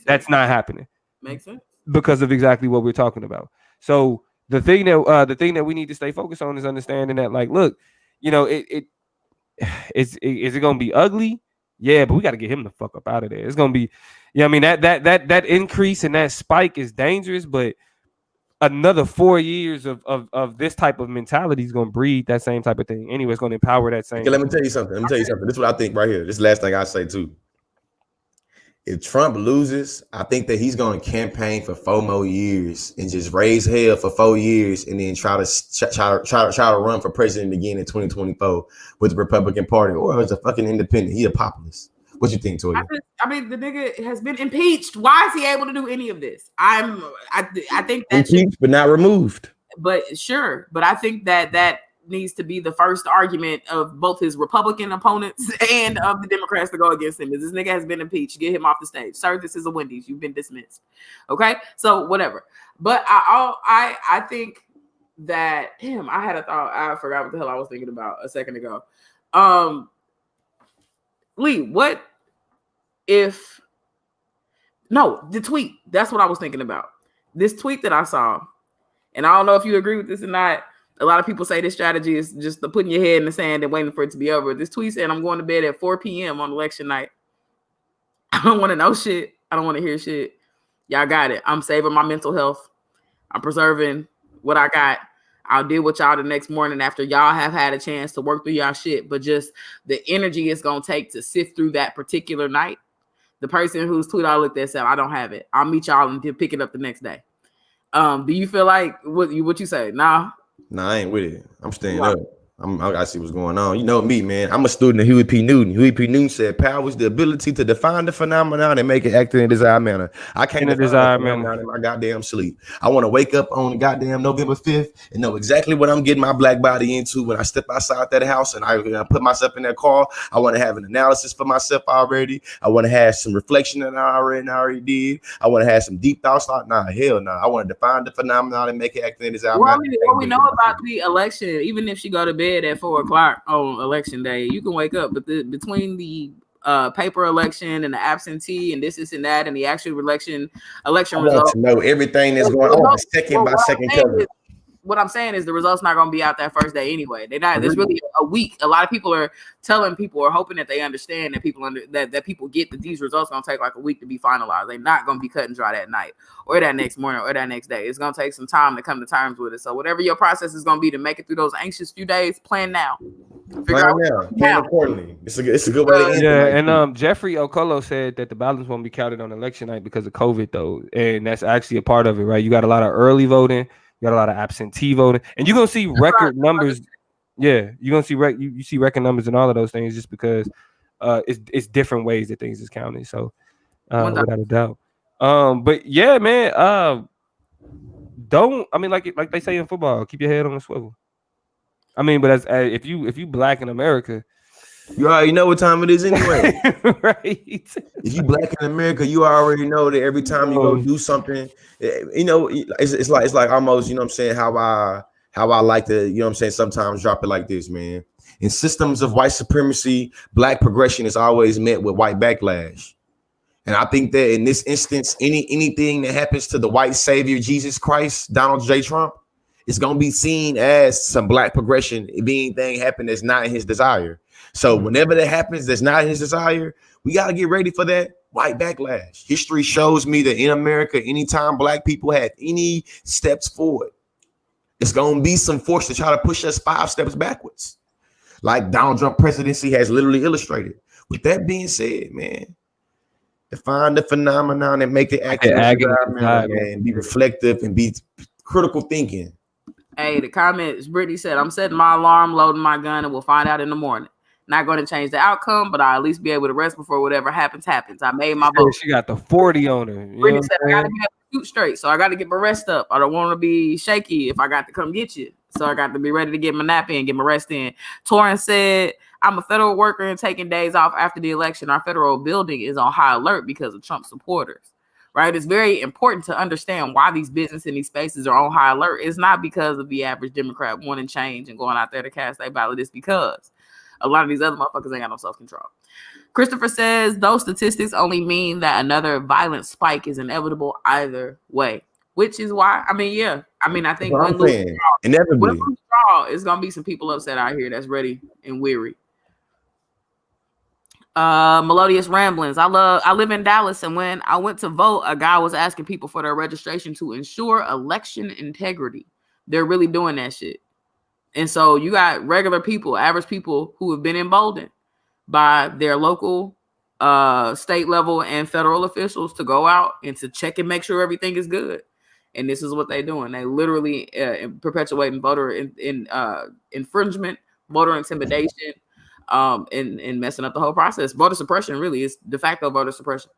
That's not happening. Makes sense. Because of exactly what we're talking about. So the thing that we need to stay focused on is understanding that, like, look, you know, is it gonna be ugly? Yeah, but we got to get him the fuck up out of there. It's gonna be, I mean, that increase and that spike is dangerous, but another 4 years of this type of mentality is gonna breed that same type of thing. Anyway, it's gonna empower that same. Okay, let me tell you something. This is what I think right here. This is the last thing I say too. If Trump loses, I think that he's going to campaign for 4 more years and just raise hell for 4 years, and then try to run for president again in 2024 with the Republican Party or as a fucking independent. He a populist. What you think, Toya? I mean, the nigga has been impeached. Why is he able to do any of this? I think that impeached but not removed. But sure, but I think that needs to be the first argument of both his Republican opponents and of the Democrats to go against him. Is this nigga has been impeached? Get him off the stage, sir. This is a Wendy's. You've been dismissed. Okay, so whatever. But I think that, damn, I had a thought. I forgot what the hell I was thinking about a second ago. Lee, what if? No, the tweet. That's what I was thinking about. This tweet that I saw, and I don't know if you agree with this or not. A lot of people say this strategy is just putting your head in the sand and waiting for it to be over. This tweet said, I'm going to bed at 4 p.m. on election night. I don't want to know shit. I don't want to hear shit. Y'all got it. I'm saving my mental health. I'm preserving what I got. I'll deal with y'all the next morning after y'all have had a chance to work through y'all shit. But just the energy it's going to take to sift through that particular night. The person whose tweet I looked at said, I don't have it. I'll meet y'all and pick it up the next day. Do you feel like what you say? Nah, I ain't with it. I'm staying up. I gotta see what's going on. You know me, man. I'm a student of Huey P. Newton. Huey P. Newton said, "Power is the ability to define the phenomenon and make it act in a desired manner." I can't define the phenomenon in my goddamn sleep. I want to wake up on goddamn November 5th and know exactly what I'm getting my black body into when I step outside that house and I put myself in that car. I want to have an analysis for myself already. I want to have some reflection that I already did. I want to have some deep thoughts. Nah, hell no. I want to define the phenomenon and make it act in a desired manner. What we know about the election, even if she go to bed at 4 o'clock on election day, you can wake up, but between the paper election and the absentee and this and that and the actual election results, to know everything that's going on second by second coverage. What I'm saying is the results not going to be out that first day anyway. They're not. There's really a week. A lot of people are telling people or hoping that they understand that that people get that these results going to take like a week to be finalized. They're not going to be cut and dry that night or that next morning or that next day. It's going to take some time to come to terms with it. So whatever your process is going to be to make it through those anxious few days, plan now. Plan accordingly. It's a good way to end. Yeah, and Jeffrey Okolo said that the ballots won't be counted on election night because of COVID though, and that's actually a part of it, right? You got a lot of early voting. You got a lot of absentee voting, and you're gonna see record numbers. Yeah, you're gonna see you see record numbers and all of those things just because it's different ways that things is counted. So without a doubt. But yeah, man. Like they say in football, keep your head on the swivel. I mean, but as if you black in America, you already know what time it is anyway. Right. If you black in America, you already know that every time you go do something, you know, it's like almost, you know what I'm saying, how I like to, you know what I'm saying, sometimes drop it like this, man. In systems of white supremacy, black progression is always met with white backlash. And I think that in this instance, anything that happens to the white savior, Jesus Christ, Donald J. Trump, is going to be seen as some black progression if anything happened that's not in his desire. So whenever that happens, that's not his desire, we got to get ready for that white backlash. History shows me that in America, anytime black people have any steps forward, it's going to be some force to try to push us 5 steps backwards. Like Donald Trump presidency has literally illustrated. With that being said, man, define the phenomenon and make it active, and be reflective and be critical thinking. Hey, the comments, Brittany said, I'm setting my alarm, loading my gun, and we'll find out in the morning. Not going to change the outcome, but I'll at least be able to rest before whatever happens. I made my vote. She got the 40 on her. Brittany said, I got to be able to shoot straight, so I got to get my rest up. I don't want to be shaky if I got to come get you. So I got to be ready to get my nap in, get my rest in. Torrance said, I'm a federal worker and taking days off after the election. Our federal building is on high alert because of Trump supporters. Right? It's very important to understand why these businesses in these spaces are on high alert. It's not because of the average Democrat wanting change and going out there to cast their ballot. It's because a lot of these other motherfuckers ain't got no self-control. Christopher says those statistics only mean that another violent spike is inevitable either way, which is why, I think inevitably it's going to be some people upset out here that's ready and weary. Melodious Ramblings. I live in Dallas, and when I went to vote, a guy was asking people for their registration to ensure election integrity. They're really doing that shit. And so you got regular people, average people who have been emboldened by their local, state level and federal officials to go out and to check and make sure everything is good. And this is what they're doing. They literally perpetuating voter infringement, voter intimidation, and messing up the whole process. Voter suppression really is de facto voter suppression.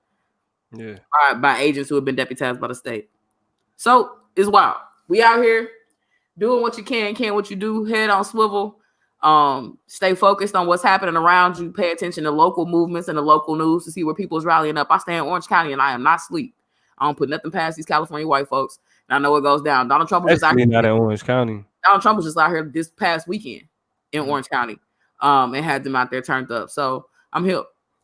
Yeah. By agents who have been deputized by the state. So it's wild. We out here doing what you can what you do, head on swivel. Stay focused on what's happening around you. Pay attention to local movements and the local news to see where people's rallying up. I stay in Orange County and I am not asleep. I don't put nothing past these California white folks. And I know what goes down. Donald Trump was just out here. Not in Orange County. Donald Trump was just out here this past weekend in Orange County. And had them out there turned up. So I'm here.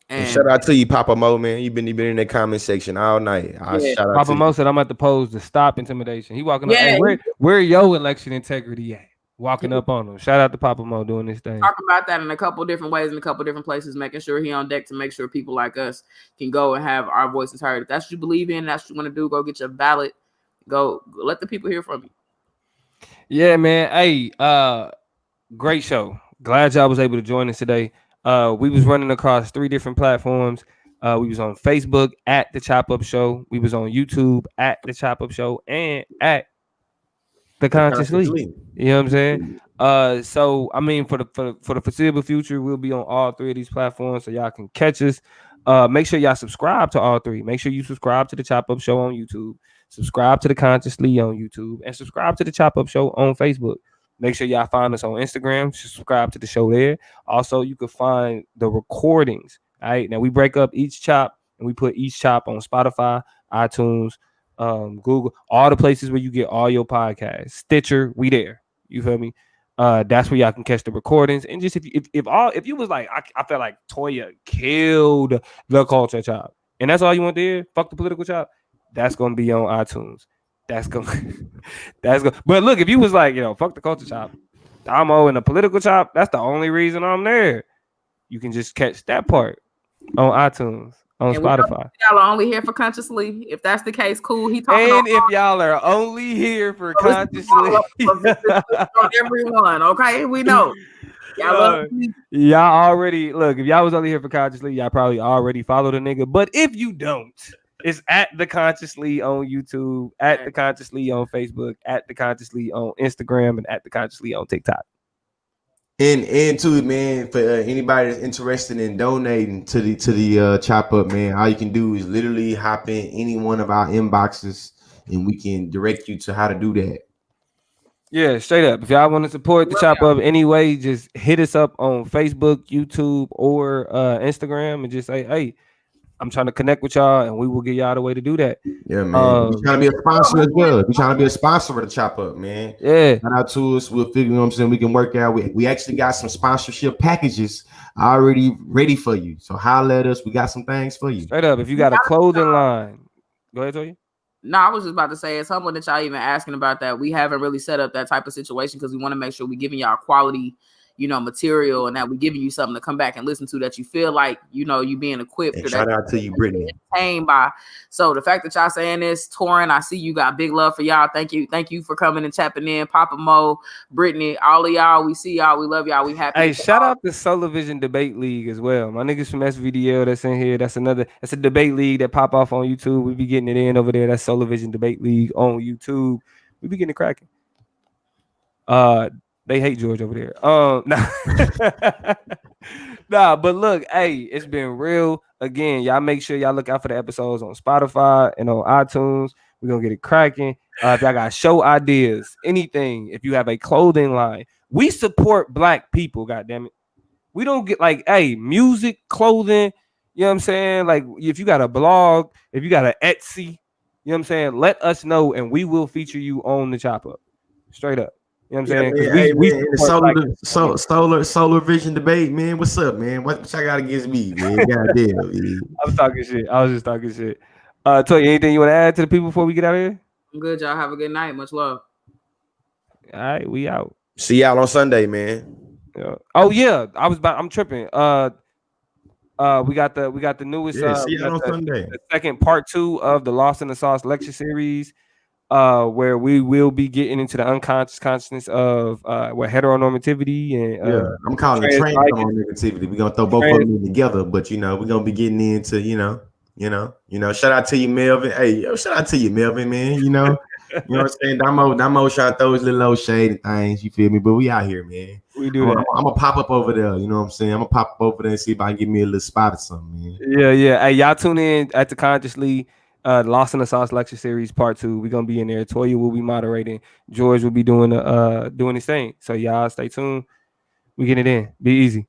And shout out to you, Papa Mo, man. You've been in the comment section all night. Shout out Papa Mo said I'm at the polls to stop intimidation. He walking up. Hey, where your election integrity at? walking up on them. Shout out to Papa Mo doing this thing. Talk about that in a couple different ways, in a couple different places, making sure he on deck to make sure people like us can go and have our voices heard. If that's what you believe in, that's what you want to do, go get your ballot. Go let the people hear from you. Yeah, man. Hey, great show. Glad y'all was able to join us today. We was running across 3 different platforms. We was on Facebook at The Chop Up Show. We was on YouTube at The Chop Up Show and at The Conscious League. You know what I'm saying? So I mean, for the foreseeable future, we'll be on all 3 of these platforms, so y'all can catch us. Make sure y'all subscribe to all 3. Make sure you subscribe to The Chop Up Show on YouTube, subscribe to The Conscious League on YouTube, and subscribe to The Chop Up Show on Facebook. Make sure y'all find us on Instagram. Subscribe to the show there. Also, you can find the recordings. All right. Now we break up each chop and we put each chop on Spotify, iTunes, Google, all the places where you get all your podcasts. Stitcher, we there. You feel me? That's where y'all can catch the recordings. And just if you was like, I felt like Toya killed the culture chop, and that's all you want to hear, fuck the political chop, that's gonna be on iTunes. That's going. But look, if you was like, fuck the culture chop, Damo and the political chop, that's the only reason I'm there. You can just catch that part on iTunes, on Spotify. Y'all are only here for Consciously. If that's the case, cool. And if y'all are only here for Consciously, everyone, okay, we know. Y'all already look. If y'all was only here for Consciously, y'all probably already followed a nigga. But if you don't, it's at The Consciously on YouTube, at The Consciously on Facebook, at The Consciously on Instagram, and at The Consciously on TikTok. And too, man, for anybody that's interested in donating to the Chop Up, man, all you can do is literally hop in any one of our inboxes, and we can direct you to how to do that. Yeah, straight up. If y'all want to support the Chop Up anyway, just hit us up on Facebook, YouTube, or Instagram, and just say, hey, I'm trying to connect with y'all, and we will get y'all the way to do that. Yeah, man. We're trying to be a sponsor as well. We're trying to be a sponsor of the Chop Up, man. Yeah. Shout out to us. We'll figure, what I'm saying, we can work out. We actually got some sponsorship packages already ready for you. So holler at us. We got some things for you. Straight up. If you got a clothing line, go ahead, Toya. No, I was just about to say, it's humbling that y'all even asking about that. We haven't really set up that type of situation because we want to make sure we're giving y'all quality, material, and that we're giving you something to come back and listen to that you feel like, you being equipped. And shout out to you, Brittany. By. So the fact that y'all saying this, Torin, I see you got big love for y'all. Thank you for coming and tapping in. Papa Mo, Brittany, all of y'all, we see y'all, we love y'all, we happy. Hey, shout out to Solar Vision Debate League as well. My niggas from SVDL that's in here. That's a debate league that pop off on YouTube. We be getting it in over there. That's Solar Vision Debate League on YouTube. We be getting it cracking. They hate George over there. Nah, but look, hey, it's been real. Again, y'all make sure y'all look out for the episodes on Spotify and on iTunes. We're gonna get it cracking. If y'all got show ideas, anything, if you have a clothing line, we support Black people, goddammit. We don't get music, clothing, you know what I'm saying? Like, if you got a blog, if you got an Etsy, you know what I'm saying, let us know and we will feature you on the Chop Up. Straight up. You know what I'm saying? Solar Vision Debate, man. What's up, man? What y'all got against me, man? Goddamn, man. I was talking shit. I was just talking shit. Toya, anything you want to add to the people before we get out of here? I'm good, y'all. Have a good night. Much love. All right, we out. See y'all on Sunday, man. Yeah. Oh yeah, I'm tripping. We got the newest. See y'all on Sunday. The second part 2 of the Lost in the Sauce lecture series. Where we will be getting into the unconscious consciousness of heteronormativity and I'm calling it transnormativity. We're gonna throw both of them together, but we're gonna be getting into shout out to you, Melvin. Hey, shout out to you, Melvin, man. You know what I'm saying? Damo trying to throw his little old shade and things, you feel me? But we out here, man. We do that. I'm gonna pop up over there, you know what I'm saying? I'm gonna pop up over there and see if I can get me a little spot or something, man. Yeah. Hey, y'all tune in at the Consciously. Lost in the Sauce lecture series part 2. We're gonna be in there. Toya will be moderating. George will be doing his thing. So y'all stay tuned. We get it in. Be easy.